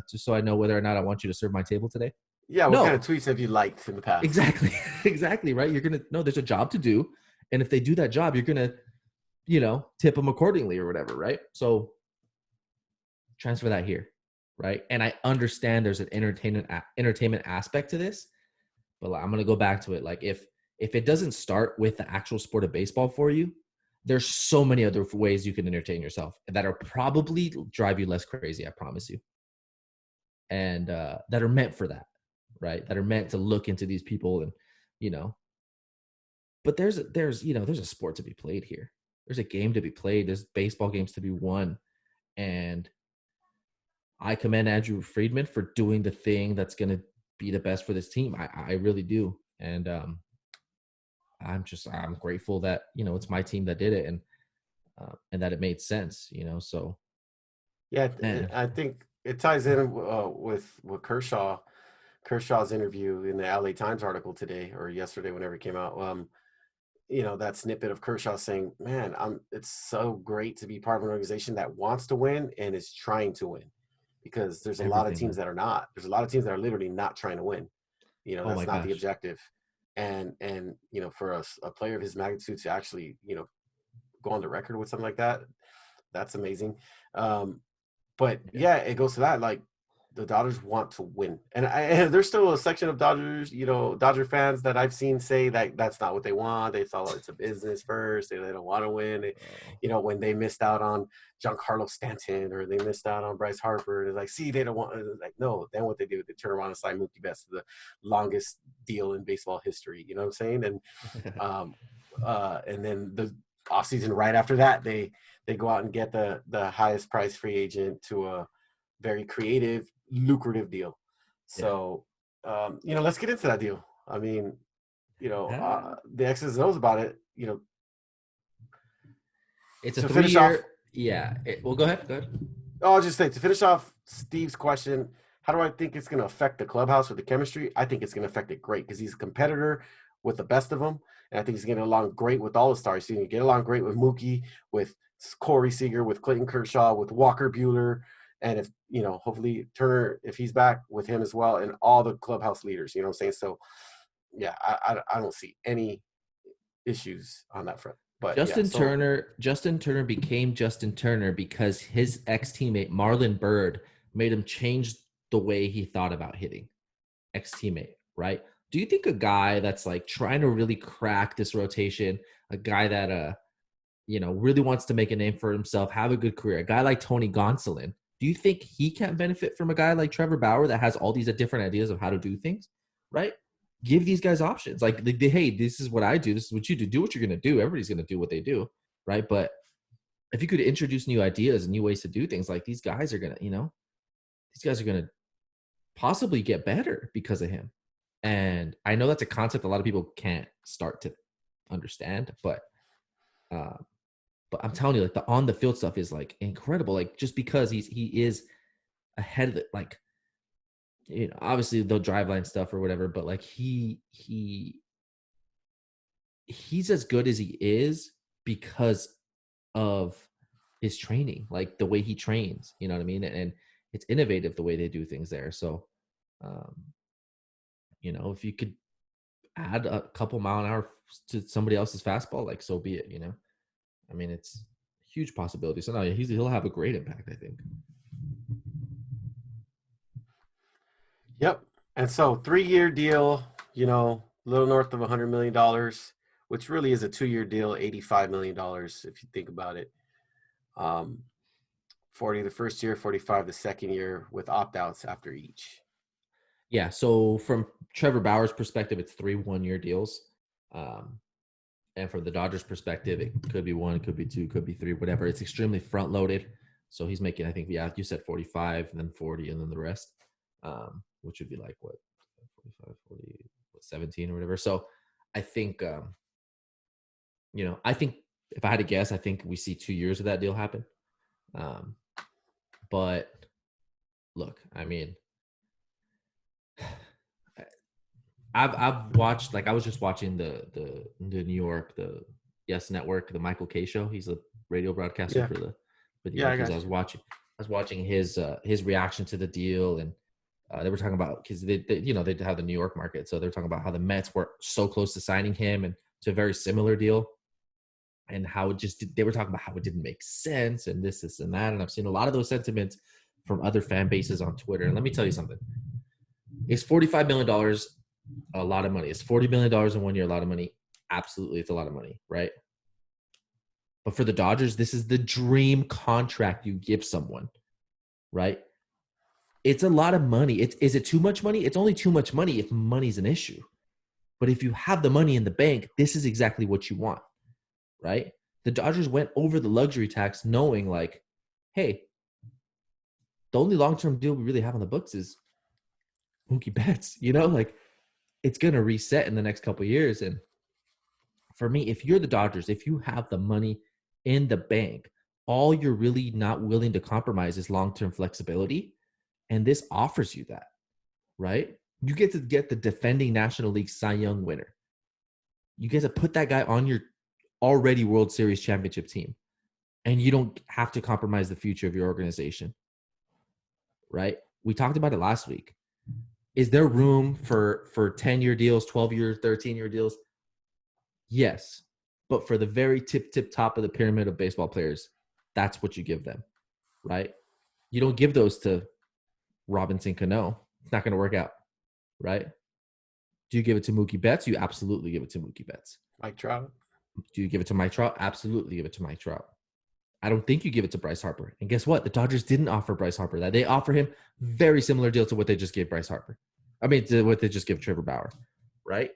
S1: just so I know whether or not I want you to serve my table today?
S2: Yeah, what kind of
S1: No,
S2: tweets have you liked in the past?
S1: exactly, exactly, right. You're gonna no. There's a job to do, and if they do that job, you're gonna tip them accordingly or whatever, right? So transfer that here, right? And I understand there's an entertainment aspect to this, but I'm gonna go back to it. Like, if it doesn't start with the actual sport of baseball for you, there's so many other ways you can entertain yourself that are probably drive you less crazy. I promise you, and that are meant for that, right? That are meant to look into these people and you know but there's there's a sport to be played here. There's a game to be played. There's baseball games to be won, and I commend Andrew Friedman for doing the thing that's going to be the best for this team. I really do, and I'm grateful that it's my team that did it, and that it made sense. So
S2: Yeah,
S1: man,
S2: I think it ties in with Kershaw's interview in the LA Times article today or yesterday, whenever it came out. That snippet of Kershaw saying, "Man, it's so great to be part of an organization that wants to win and is trying to win, because there's a lot of
S1: everything,
S2: teams
S1: man.
S2: that are not. There's a lot of teams that are literally not trying to win.
S1: Oh my
S2: That's not the
S1: gosh,
S2: objective. And for a player of his magnitude to actually go on the record with something like that, that's amazing. But
S1: yeah,
S2: yeah, it goes to that. Like, the Dodgers want to win, and there's still a section of Dodger fans that I've seen say that that's not what they want. They thought it's a business first. They don't want to win.
S1: oh,
S2: When they missed out on Giancarlo Stanton or they missed out on Bryce Harper, it's like, see, they don't want. Like, no, then what they do? They turn around and sign Mookie Betts to the longest deal in baseball history. You know what I'm saying? Um, and then the offseason right after that, they go out and get the highest price free agent to a very creative, lucrative deal.
S1: yeah.
S2: So, let's get into that deal. I mean,
S1: Ah,
S2: the X's and O's about it.
S1: it's a
S2: To
S1: three
S2: finish off,
S1: year. Yeah. Well, go ahead. Go ahead.
S2: I'll just say, to finish off Steve's question, how do I think it's going to affect the clubhouse or the chemistry? I think it's going to affect it great, because he's a competitor with the best of them. And I think he's getting along great with all the stars. He's going to get along great with Mookie, with Corey Seager, with Clayton Kershaw, with Walker Buehler. And if, hopefully Turner, if he's back, with him as well, and all the clubhouse leaders, you know what I'm saying? So, yeah, I don't see any issues on that front. But yeah, so
S1: Justin Turner became Justin Turner because his ex-teammate Marlon Byrd made him change the way he thought about hitting. Ex-teammate, right? Do you think a guy that's like trying to really crack this rotation, a guy that really wants to make a name for himself, have a good career, a guy like Tony Gonsolin, do you think he can't benefit from a guy like Trevor Bauer that has all these different ideas of how to do things, right? Give these guys options. Like, hey, this is what I do. This is what you do. Do what you're going to do. Everybody's going to do what they do, right? But if you could introduce new ideas and new ways to do things, like these guys are going to, these guys are going to possibly get better because of him. And I know that's a concept a lot of people can't start to understand, but I'm telling you, like, the on the field stuff is like incredible. Like, just because he is ahead of it, like, obviously they'll drive line stuff or whatever, but like he's as good as he is because of his training, like the way he trains, you know what I mean? And it's innovative the way they do things there. So, um, if you could add a couple mile an hour to somebody else's fastball, like, so be it, I mean, it's a huge possibility. So no, he'll have a great impact, I think.
S2: yep. And so, 3-year deal, a little north of $100 million, which really is a 2-year deal, $85 million if you think about it. 40 the first year, 45 the second year, with opt-outs after each.
S1: Yeah. So from Trevor Bauer's perspective, it's 3 1-year deals. And from the Dodgers' perspective, it could be 1, it could be 2, could be 3, whatever. It's extremely front loaded. So he's making, I think, yeah, you said 45, and then 40, and then the rest, which would be like what, 45, 40, 17 or whatever. So I think, I think if I had to guess, I think we see 2 years of that deal happen. But look, I mean, I've watched, like, I was just watching the New York, the Yes Network, the Michael K show. He's a radio broadcaster
S2: Yeah.
S1: for the
S2: Yeah, I
S1: Yankees.
S2: got
S1: I
S2: you.
S1: was watching his reaction to the deal, and they were talking about, because they have the New York market, so they're talking about how the Mets were so close to signing him and to a very similar deal, and how they were talking about how it didn't make sense and this and that. And I've seen a lot of those sentiments from other fan bases on Twitter. And let me tell you something: is $45 million a lot of money? Is $40 million in 1 year a lot of money? Absolutely, it's a lot of money, right? But for the Dodgers, this is the dream contract you give someone, right? It's a lot of money. Is it too much money? It's only too much money if money's an issue, But if you have the money in the bank, this is exactly what you want, right? The Dodgers went over the luxury tax knowing like, hey, the only long-term deal we really have on the books is Mookie Betts, like it's going to reset in the next couple of years. And for me, if you're the Dodgers, if you have the money in the bank, all you're really not willing to compromise is long-term flexibility. And this offers you that, right? You get to get the defending National League Cy Young winner. You get to put that guy on your already World Series championship team. And you don't have to compromise the future of your organization, right? We talked about it last week. Is there room for 10-year deals, 12-year, 13-year deals? Yes. But for the very tip top of the pyramid of baseball players, that's what you give them, right? You don't give those to Robinson Cano. It's not going to work out, right? Do you give it to Mookie Betts? You absolutely give it to Mookie Betts.
S2: Mike Trout.
S1: Do you give it to Mike Trout? Absolutely give it to Mike Trout. I don't think you give it to Bryce Harper. And guess what? The Dodgers didn't offer Bryce Harper that. They offer him very similar deal to what they just gave Bryce Harper. I mean, to what they just give Trevor Bauer, right?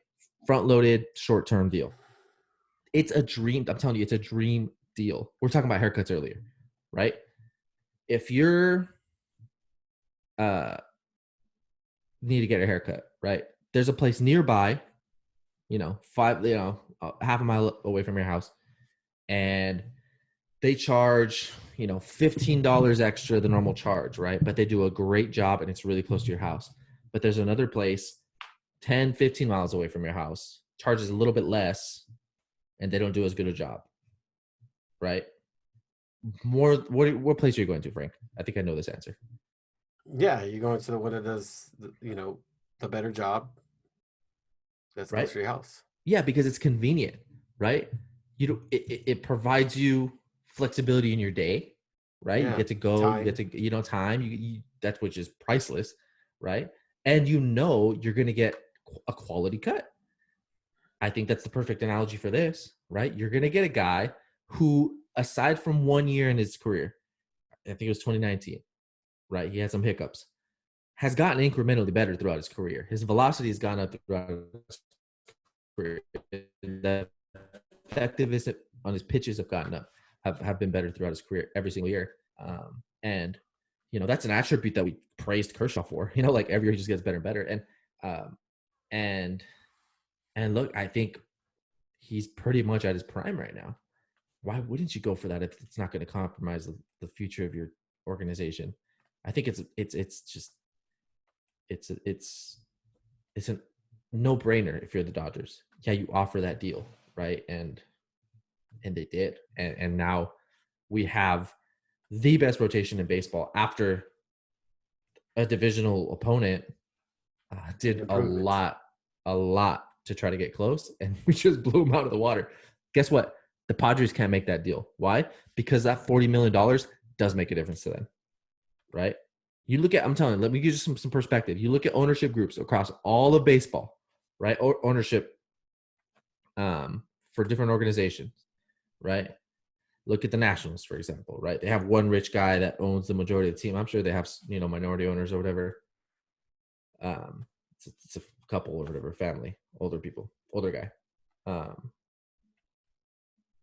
S1: Front-loaded, short-term deal. It's a dream. I'm telling you, it's a dream deal. We're talking about haircuts earlier, right? If you're need to get a haircut, right? There's a place nearby, half a mile away from your house, and they charge, $15 extra the normal charge, right? But they do a great job and it's really close to your house. But there's another place 10, 15 miles away from your house, charges a little bit less, and they don't do as good a job, right? What place are you going to, Frank? I think I know this answer.
S2: Yeah, you're going to the one that does, the better job. That's close to your house.
S1: Yeah, because it's convenient, right? It provides you flexibility in your day, right? Yeah, you get to go, time. You get to, time, that's which is priceless, right? And you're going to get a quality cut. I think that's the perfect analogy for this, right? You're going to get a guy who, aside from 1 year in his career, I think it was 2019, right? He had some hiccups, has gotten incrementally better throughout his career. His velocity has gone up throughout his career. The effectiveness on his pitches have gotten up, have been better throughout his career every single year. And that's an attribute that we praised Kershaw for, like every year he just gets better and better. And look, I think he's pretty much at his prime right now. Why wouldn't you go for that if it's not going to compromise the future of your organization? I think it's a no-brainer if you're the Dodgers. Yeah, you offer that deal, right? And they did. And now we have the best rotation in baseball after a divisional opponent did a lot to try to get close, and we just blew them out of the water. Guess what? The Padres can't make that deal. Why? Because that $40 million does make a difference to them, right? You look at, I'm telling you, let me give you some perspective. You look at ownership groups across all of baseball, right? Or ownership for different organizations, right? Look at the Nationals, for example, right? They have one rich guy that owns the majority of the team. I'm sure they have, minority owners or whatever. It's a couple or whatever, family, older guy.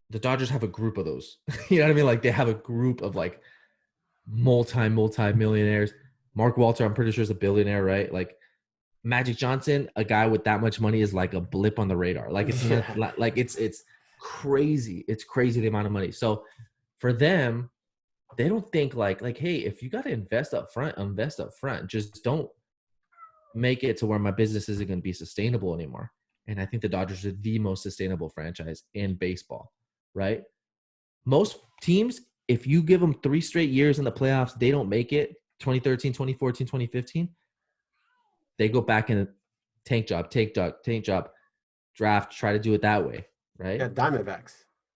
S1: The Dodgers have a group of those. You know what I mean? Like they have a group of like multi-millionaires. Mark Walter, I'm pretty sure, is a billionaire, right? Like Magic Johnson, a guy with that much money is like a blip on the radar. Like it's like it's crazy. It's crazy the amount of money. So for them, they don't think like, hey, if you got to invest up front, invest up front. Just don't make it to where my business isn't going to be sustainable anymore. And I think the Dodgers are the most sustainable franchise in baseball, right? Most teams, if you give them 3 straight years in the playoffs, they don't make it, 2013, 2014, 2015, they go back in tank job, draft, try to do it that way, right?
S2: Yeah, Diamondbacks.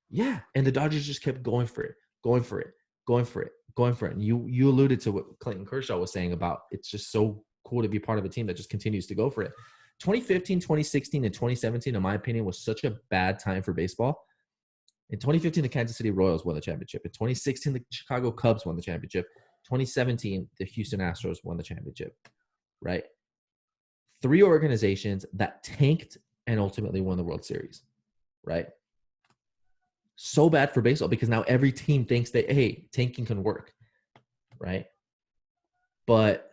S1: Yeah, and the Dodgers just kept going for it. And you alluded to what Clayton Kershaw was saying about it's just so cool to be part of a team that just continues to go for it. 2015, 2016, and 2017, in my opinion, was such a bad time for baseball. In 2015, the Kansas City Royals won the championship. In 2016, the Chicago Cubs won the championship. 2017, the Houston Astros won the championship, right? 3 organizations that tanked and ultimately won the World Series, right? So bad for baseball because now every team thinks that, hey, tanking can work, right? But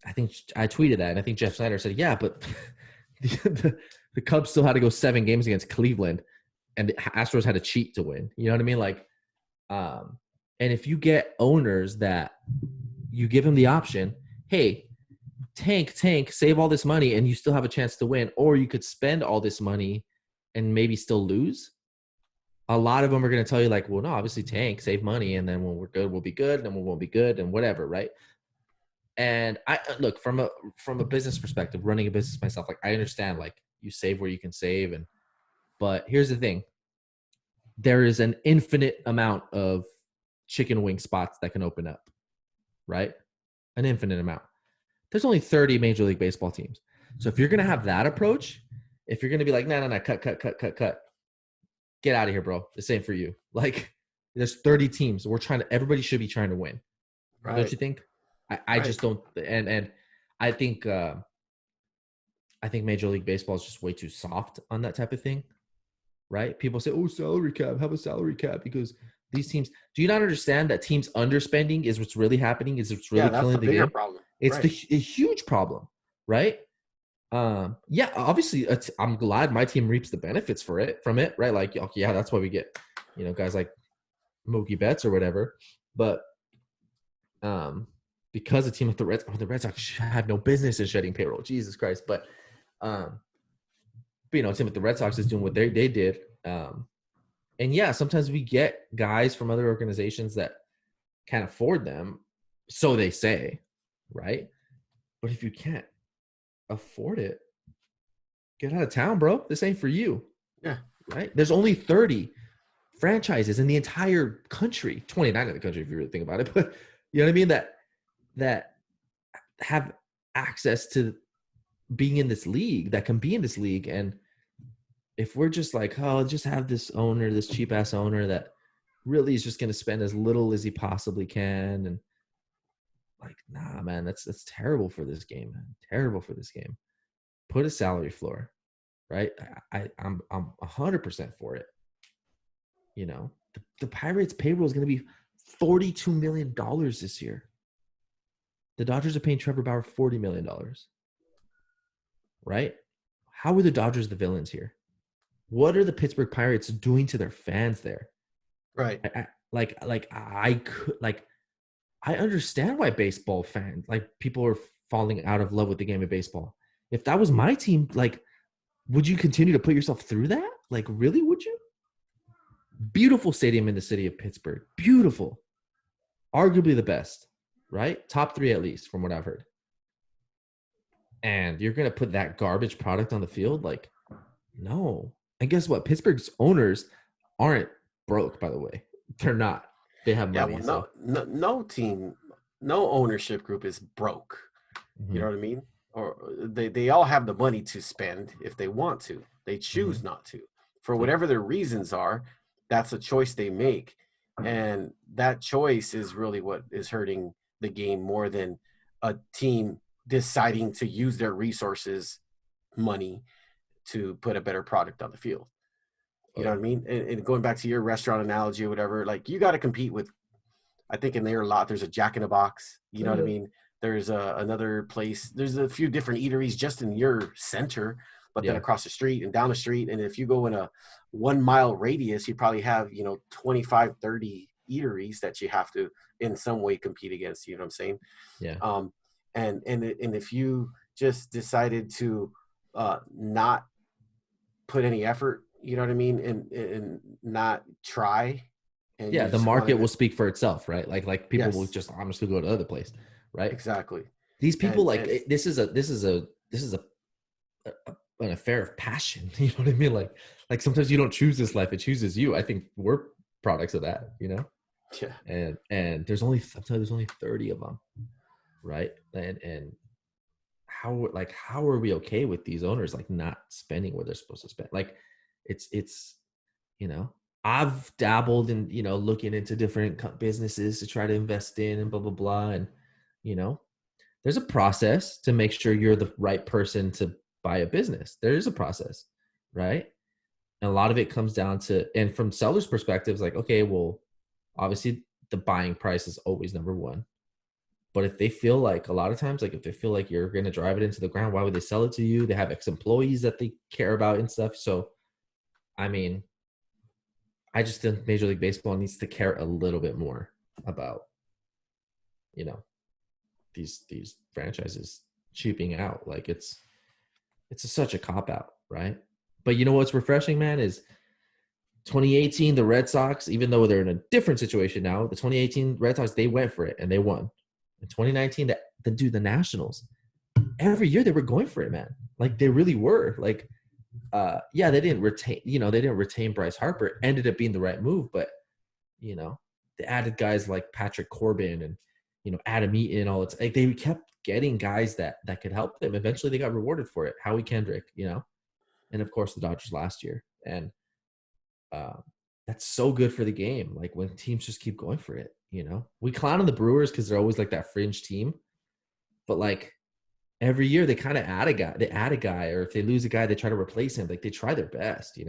S1: I think I tweeted that, and I think Jeff Snyder said, yeah, but the Cubs still had to go 7 games against Cleveland, and the Astros had to cheat to win. You know what I mean? Like, and if you get owners that you give them the option, hey, tank, save all this money, and you still have a chance to win, or you could spend all this money and maybe still lose. A lot of them are going to tell you like, well, no, obviously tank, save money, and then when we're good, we'll be good, and then we won't be good, and whatever, right? And I look from a business perspective, running a business myself, like I understand like you save where you can save, but here's the thing: there is an infinite amount of chicken wing spots that can open up, right? An infinite amount. There's only 30 Major League Baseball teams, so if you're gonna have that approach, if you're gonna be like, no, cut, get out of here, bro. This ain't for you. Like, there's 30 teams. Everybody should be trying to win. Right. Don't you think? I just don't. And I think Major League Baseball is just way too soft on that type of thing, right? People say, oh, salary cap, have a salary cap because these teams. Do you not understand that teams underspending is what's really happening? Is what's really killing the game?
S2: Problem.
S1: It's a huge problem, right? Yeah, obviously, I'm glad my team reaps the benefits from it, right? Like, yeah, that's why we get, guys like Mookie Betts or whatever. But because a team like the Red Sox have no business in shedding payroll, Jesus Christ. But a team like the Red Sox is doing what they did. And yeah, sometimes we get guys from other organizations that can't afford them, so they say, right? But if you can't afford it, get out of town, bro. This ain't for you.
S2: Yeah.
S1: Right? There's only 30 franchises in the entire country, 29 in the country if you really think about it. But you know what I mean? That have access to being in this league, that can be in this league. And if we're just like, oh, just have this owner, this cheap ass owner that really is just going to spend as little as he possibly can, and like, nah, man, that's terrible for this game, man. Terrible for this game. Put a salary floor, right? I'm 100% for it. The Pirates' payroll is going to be $42 million this year. The Dodgers are paying Trevor Bauer $40 million, right? How are the Dodgers the villains here? What are the Pittsburgh Pirates doing to their fans there?
S2: Right.
S1: I understand why baseball fans, like people are falling out of love with the game of baseball. If that was my team, like, would you continue to put yourself through that? Like, really, would you? Beautiful stadium in the city of Pittsburgh. Beautiful. Arguably the best, right? Top 3 at least, from what I've heard. And you're going to put that garbage product on the field? Like, no. And guess what? Pittsburgh's owners aren't broke, by the way. They're not. They have money.
S2: Yeah, well, no team, no ownership group is broke.
S1: Mm-hmm.
S2: You know what I mean? Or they all have the money to spend if they want to. They choose not to. For whatever their reasons are, that's a choice they make. And that choice is really what is hurting the game more than a team deciding to use their resources, money, to put a better product on the field. You know what I mean? And going back to your restaurant analogy or whatever, like, you got to compete with, I think in there a lot, there's a Jack in the Box, you know what I mean? There's another place, there's a few different eateries just in your center, but then across the street and down the street. And if you go in a 1 mile radius, you probably have, 25, 30 eateries that you have to in some way compete against, you know what I'm saying?
S1: Yeah.
S2: And if you just decided to not put any effort, you know what I mean, and not try. And
S1: yeah, the market will speak for itself, right? Like people will just honestly go to the other place, right?
S2: Exactly.
S1: These people this is an affair of passion. You know what I mean? Like sometimes you don't choose this life; it chooses you. I think we're products of that,
S2: Yeah.
S1: And there's only 30 of them, right? And how are we okay with these owners like not spending what they're supposed to spend? Like it's I've dabbled in looking into different businesses to try to invest in and blah blah blah, and there's a process to make sure you're the right person to buy a business. There is a process, right? And a lot of it comes down to, and from sellers' perspectives, like, okay, well, obviously the buying price is always number one. But if they feel like, a lot of times, like if they feel like you're going to drive it into the ground, why would they sell it to you? They have ex-employees that they care about and stuff. So, I mean, I just think Major League Baseball needs to care a little bit more about, you know, these franchises cheaping out. Like it's such a cop out, right? But you know what's refreshing, man, is 2018 the Red Sox, even though they're in a different situation now, the 2018 Red Sox, they went for it and they won. In 2019, the Nationals, every year they were going for it, man. Like they really were. Like, yeah, they didn't retain Bryce Harper. Ended up being the right move, but they added guys like Patrick Corbin and Adam Eaton. All it's like they kept getting guys that could help them. Eventually, they got rewarded for it. Howie Kendrick, and of course the Dodgers last year. And that's so good for the game. Like when teams just keep going for it. We clown on the Brewers because they're always like that fringe team, but like every year they kind of add a guy. They add a guy, or if they lose a guy, they try to replace him. Like they try their best.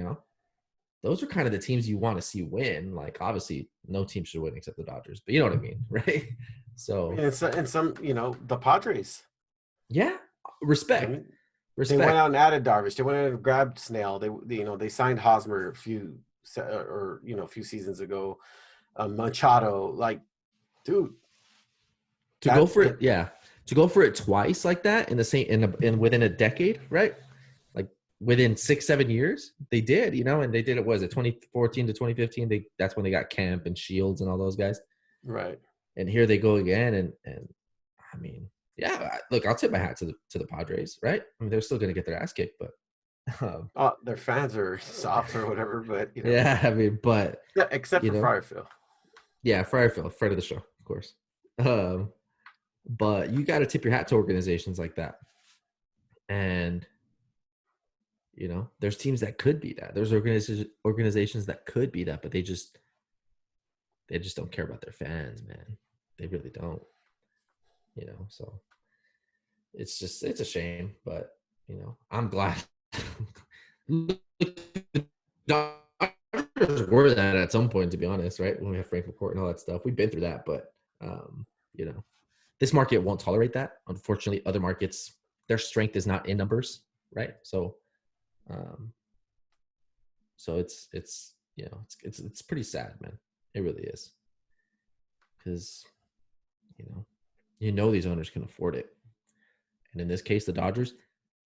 S1: Those are kind of the teams you want to see win. Like obviously, no team should win except the Dodgers, but you know what I mean, right? So
S2: and some the Padres.
S1: Yeah, respect.
S2: I mean,
S1: Respect.
S2: They went out and added Darvish. They went out and grabbed Snell. They signed Hosmer a few seasons ago. Machado, like, dude,
S1: to go for it twice like that in the same in within a decade, right? Like within 6-7 years, they did, and they did it. Was it 2014 to 2015? That's when they got Kemp and Shields and all those guys,
S2: right?
S1: And here they go again, and I mean, yeah, look, I'll tip my hat to the Padres, right? I mean, they're still going to get their ass kicked, but
S2: their fans are soft or whatever, but
S1: yeah, I mean, but
S2: yeah, except for Friarfield.
S1: Yeah, Friarfield, friend of the show, of course. But you got to tip your hat to organizations like that, and there's teams that could be that. There's organizations that could be that, but they just don't care about their fans, man. They really don't. So it's a shame, but I'm glad were that at some point, to be honest, right? When we have Frank McCourt and all that stuff, we've been through that, but this market won't tolerate that. Unfortunately, other markets, their strength is not in numbers, right? So it's pretty sad, man. It really is, because these owners can afford it. And in this case, the Dodgers,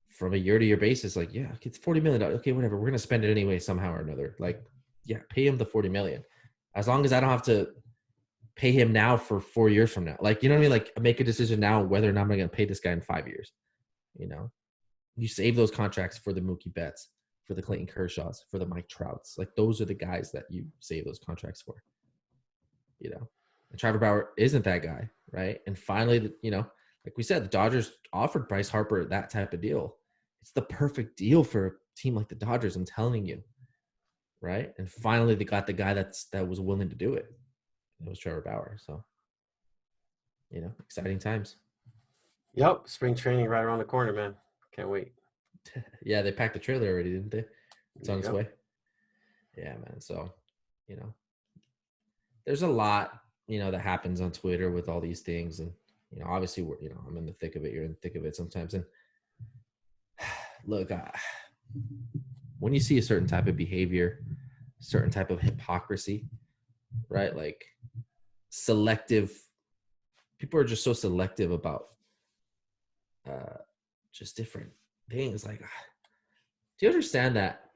S1: from a year-to-year basis, like, yeah, it's $40 million. Okay, whatever. We're going to spend it anyway somehow or another. Like, yeah, pay him the $40 million. As long as I don't have to pay him now for 4 years from now. Like, you know what I mean? Like, make a decision now whether or not I'm going to pay this guy in 5 years. You save those contracts for the Mookie Betts, for the Clayton Kershaws, for the Mike Trouts. Like, those are the guys that you save those contracts for. And Trevor Bauer isn't that guy, right? And finally, like we said, the Dodgers offered Bryce Harper that type of deal. It's the perfect deal for a team like the Dodgers, I'm telling you, right? And finally, they got the guy that was willing to do it. It was Trevor Bauer. So, exciting times.
S2: Yep, spring training right around the corner, man. Can't wait.
S1: Yeah, they packed the trailer already, didn't they? It's on its way. Yeah, man. So, there's a lot, that happens on Twitter with all these things. And, obviously, I'm in the thick of it. You're in the thick of it sometimes. And look, when you see a certain type of behavior, certain type of hypocrisy, right? Like people are just so selective about just different things. Like, do you understand that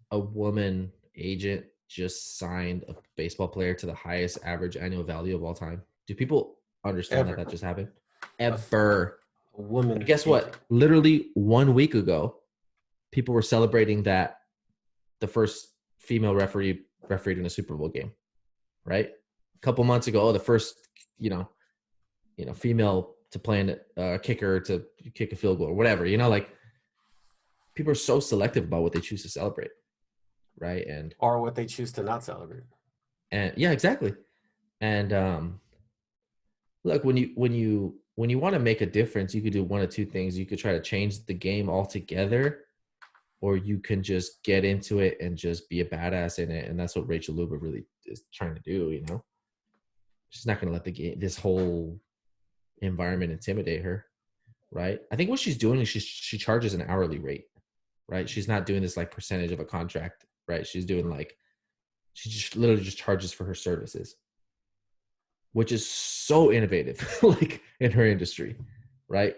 S1: a woman agent just signed a baseball player to the highest average annual value of all time? Do people understand that just happened? Ever.
S2: A woman.
S1: But guess what? Literally 1 week ago, people were celebrating that the first female referee refereed in a Super Bowl game, right? A couple months ago, the first, female to play in a kicker to kick a field goal or whatever, like people are so selective about what they choose to celebrate, right?
S2: Or what they choose to not celebrate.
S1: And yeah, exactly. And look, when you when you want to make a difference, you could do one of two things. You could try to change the game altogether, or you can just get into it and just be a badass in it. And that's what Rachel Luba really is trying to do, you know? She's not going to let the game, this whole environment intimidate her, right? I think what she's doing is she charges an hourly rate, right? She's not doing this like percentage of a contract, right? She's doing like, she just literally just charges for her services, which is so innovative, like in her industry, right?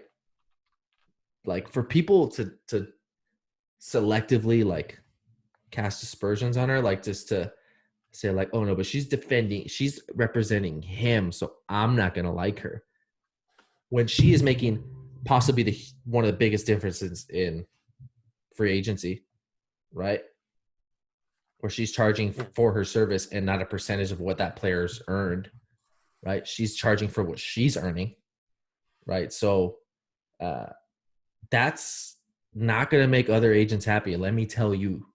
S1: Like for people to selectively like cast aspersions on her, like just to say like, oh no, but she's representing him, so I'm not gonna like her. When she is making possibly one of the biggest differences in free agency, right? Where she's charging for her service and not a percentage of what that player's earned, right? She's charging for what she's earning, right? So that's not going to make other agents happy. Let me tell you,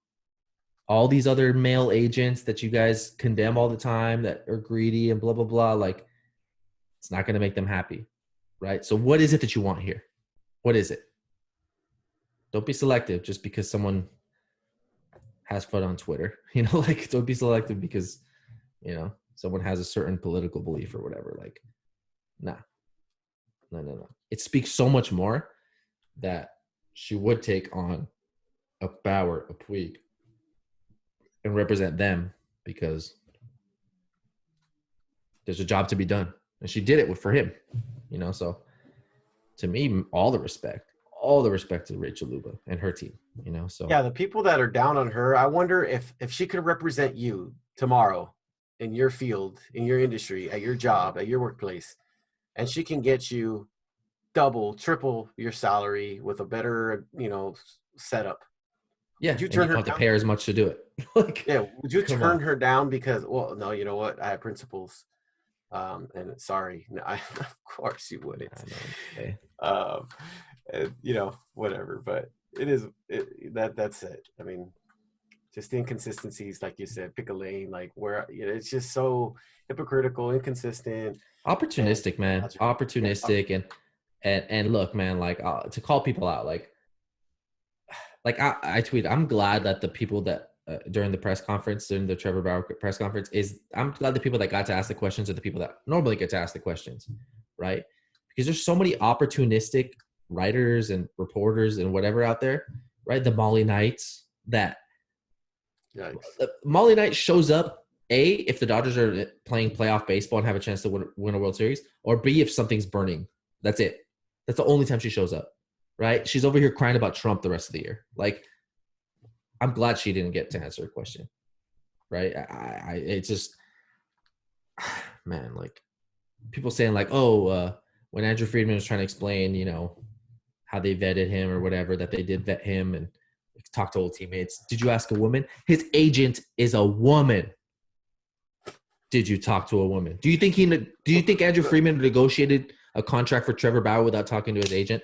S1: all these other male agents that you guys condemn all the time that are greedy and blah, blah, blah, like it's not going to make them happy, right? So what is it that you want here? What is it? Don't be selective just because someone has fun on Twitter, you know, like don't be selective because, you know, someone has a certain political belief or whatever. Like, nah, no. It speaks so much more that she would take on a Bauer, a Puig, and represent them because there's a job to be done. And she did it for him, you know, so to me, all the respect to Rachel Luba and her team, you know, so.
S2: Yeah, the people that are down on her, I wonder if she could represent you tomorrow in your field, in your industry, at your job, at your workplace, and she can get you double, triple your salary with a better, you know, setup.
S1: Yeah,
S2: Would you
S1: and you
S2: turn
S1: don't
S2: her
S1: have to
S2: down?
S1: pay her as much to do it. Like,
S2: Yeah, would you
S1: come
S2: turn
S1: on.
S2: her down because, well, no, you know what? I have principles. And sorry, no, of course you wouldn't.
S1: I know. Okay.
S2: Um, you know, whatever. But that's it. I mean, just the inconsistencies, like you said, pick a lane, like where you know, it's just so hypocritical, inconsistent, and
S1: Opportunistic, man.
S2: logical. Yeah,
S1: Opportunistic and look, man, like to call people out, like I tweet, I'm glad that the people that during the press conference, during the Trevor Bauer press conference, I'm glad the people that got to ask the questions are the people that normally get to ask the questions, right? Because there's so many opportunistic writers and reporters and whatever out there, right? The Molly Knights that
S2: yikes.
S1: Molly Knight shows up, A, if the Dodgers are playing playoff baseball and have a chance to win a World Series, or B, if something's burning. That's it. That's the only time she shows up, right? She's over here crying about Trump the rest of the year. Like, I'm glad she didn't get to answer a question, right? It's just, man, like people saying like, oh, when Andrew Friedman was trying to explain, you know, how they vetted him or whatever, that they did vet him and talk to old teammates. Did you ask a woman? His agent is a woman. Did you talk to a woman? Do you think Andrew Friedman negotiated a contract for Trevor Bauer without talking to his agent?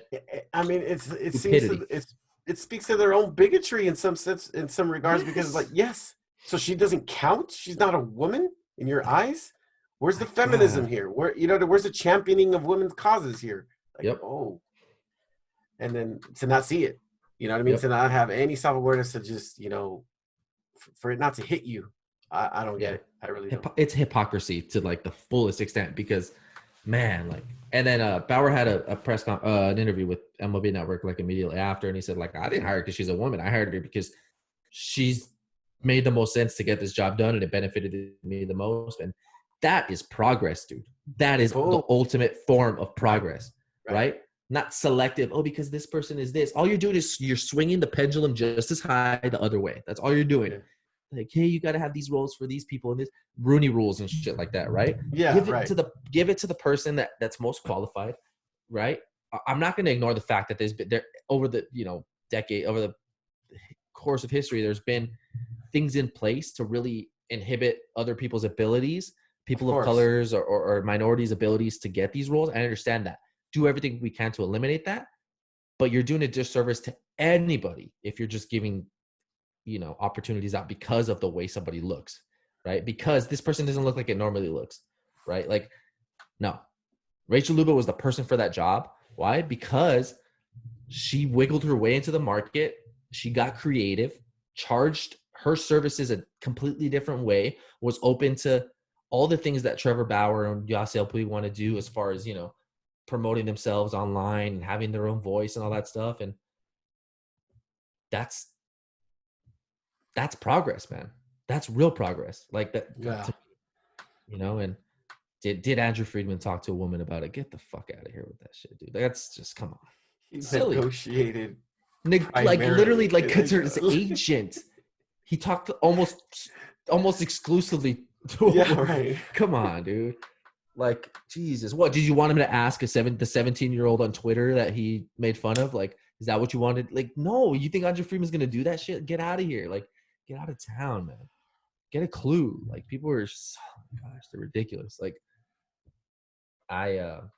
S2: I mean, it seems
S1: Stupidity.
S2: to it speaks to their own bigotry in some sense, in some regards, because it's like,
S1: Yes.
S2: yes, so she doesn't count. She's not a woman in your
S1: Like,
S2: eyes. Where's the
S1: my
S2: feminism
S1: God.
S2: here? Where where's the championing of women's causes here? Like,
S1: Yep.
S2: oh, and then to not see it, you know what I mean? To
S1: Yep.
S2: not have any self awareness, to just, you know, for it not to hit you. I don't get
S1: Yeah.
S2: it. I really don't.
S1: It's hypocrisy to like the fullest extent because, man, like, and then Bauer had a an interview with MLB Network like immediately after, and he said like, I didn't hire her because she's a woman. I hired her because she's made the most sense to get this job done, and it benefited me the most. And that is progress, dude. That is the
S2: Boom.
S1: ultimate form of
S2: Right.
S1: progress,
S2: Right.
S1: right? Not selective. Oh, because this person is this. All you're doing is you're swinging the pendulum just as high the other way. That's all you're doing.
S2: Yeah.
S1: Like, hey, you got to have these roles for these people and this Rooney rules and shit like that, right?
S2: Yeah. Right.
S1: Give it to the person that's most qualified, right? I'm not going to ignore the fact that there's been there over the over the course of history, there's been things in place to really inhibit other people's abilities,
S2: Of
S1: people of
S2: course.
S1: colors or minorities' abilities to get these roles. I understand that. Do everything we can to eliminate that, but you're doing a disservice to anybody if you're just giving opportunities out because of the way somebody looks, right? Because this person doesn't look like it normally looks, right? Like, no, Rachel Luba was the person for that job. Why? Because she wiggled her way into the market. She got creative, charged her services a completely different way, was open to all the things that Trevor Bauer and Yasiel Puig want to do as far as, promoting themselves online and having their own voice and all that stuff. And that's progress, man. That's real progress. Like that,
S2: Yeah.
S1: and did Andrew Friedman talk to a woman about it? Get the fuck out of here with that shit, dude. That's just, come on.
S2: He
S1: Silly.
S2: negotiated
S1: Like literally,
S2: primarily.
S1: like his agent. He talked almost exclusively to a
S2: Yeah,
S1: woman.
S2: right.
S1: Come on, dude. Like, Jesus. What, did you want him to ask the 17-year-old on Twitter that he made fun of? Like, is that what you wanted? Like, no. You think Andrew Freeman's gonna do that shit? Get out of here. Like, get out of town, man. Get a clue. Like, people are, oh my gosh, they're ridiculous. Like, I'm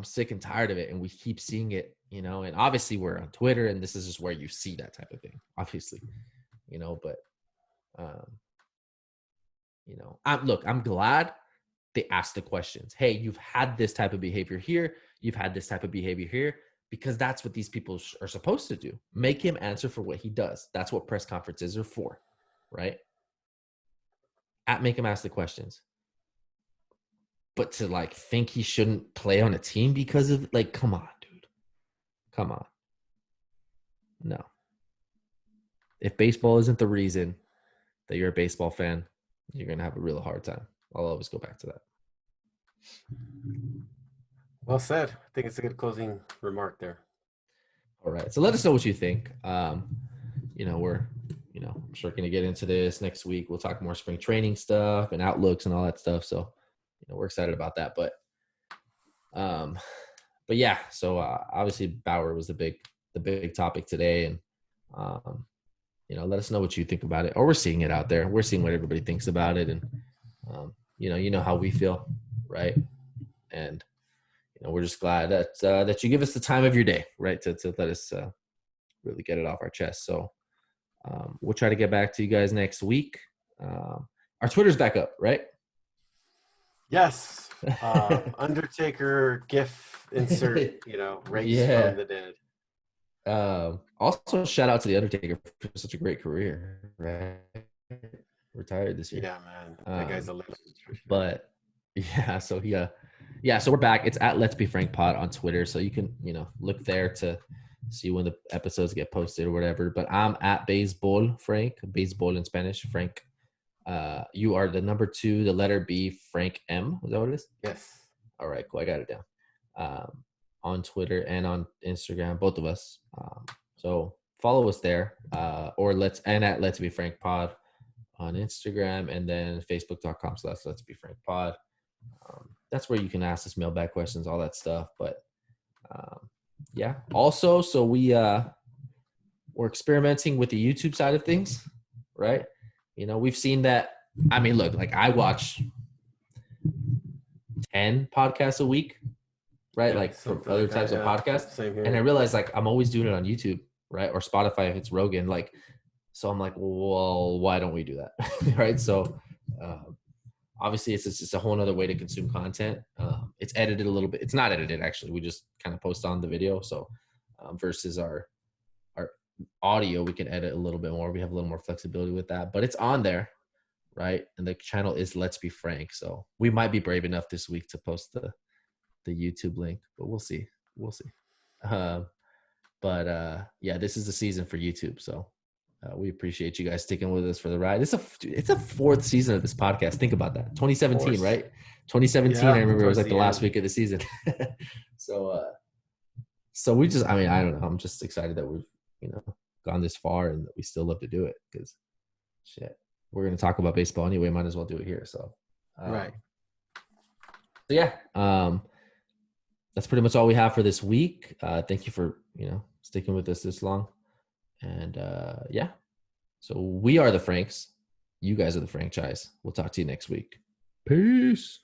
S1: sick and tired of it, and we keep seeing it, and obviously we're on Twitter, and this is just where you see that type of thing, obviously, but I'm glad they asked the questions. Hey, you've had this type of behavior here, you've had this type of behavior here, because that's what these people are supposed to do. Make him answer for what he does. That's what press conferences are for, right? Make him ask the questions. But to think he shouldn't play on a team because of, come on, dude. Come on. No. If baseball isn't the reason that you're a baseball fan, you're going to have a real hard time. I'll always go back to that.
S2: Well said. I think it's a good closing remark there.
S1: All right. So let us know what you think. We're, I'm sure going to get into this next week. We'll talk more spring training stuff and outlooks and all that stuff. So, we're excited about that. But yeah, so obviously Bauer was the big topic today. And, let us know what you think about it. Or we're seeing it out there. We're seeing what everybody thinks about it. And, you know how we feel, right? And, we're just glad that you give us the time of your day, right, to let us really get it off our chest. So we'll try to get back to you guys next week. Our Twitter's back up, right?
S2: Yes. Undertaker GIF insert, raised from the dead.
S1: Also, shout out to the Undertaker for such a great career, right? Retired this year.
S2: Yeah, man. That guy's a legend.
S1: But yeah, so so we're back. It's at Let's Be Frank Pod on Twitter, so you can look there to see when the episodes get posted or whatever. But I'm at Baseball Frank, baseball in Spanish, Frank. You are the number 2, the letter B, Frank M. Is that what it is?
S2: Yes.
S1: All right, cool. I got it down. On Twitter and on Instagram, both of us. So follow us there, or at Let's Be Frank Pod on Instagram, and then Facebook.com/Let's Be Frank Pod. That's where you can ask us mailbag questions, all that stuff. But yeah, also, so we're experimenting with the YouTube side of things, right? We've seen that. I mean, look, I watch 10 podcasts a week, right?
S2: Yeah,
S1: from other types of podcasts.
S2: Same here.
S1: And I realized I'm always doing it on YouTube, right? Or Spotify if it's Rogan. So I'm like, well, why don't we do that? Right. So obviously it's just a whole nother way to consume content. It's edited a little bit. It's not edited actually. We just kind of post on the video. So versus our audio, we can edit a little bit more. We have a little more flexibility with that, but it's on there. Right. And the channel is Let's Be Frank. So we might be brave enough this week to post the YouTube link, but we'll see. Yeah, this is the season for YouTube. So we appreciate you guys sticking with us for the ride. It's a 4th season of this podcast. Think about that. 2017, right? 2017. Yeah, I remember it was the last week of the season. So we just, I don't know. I'm just excited that we've, gone this far and that we still love to do it because shit, we're going to talk about baseball anyway. Might as well do it here. So,
S2: right.
S1: So yeah, that's pretty much all we have for this week. Thank you for, sticking with us this long. And yeah, so we are the Franks. You guys are the franchise. We'll talk to you next week. Peace.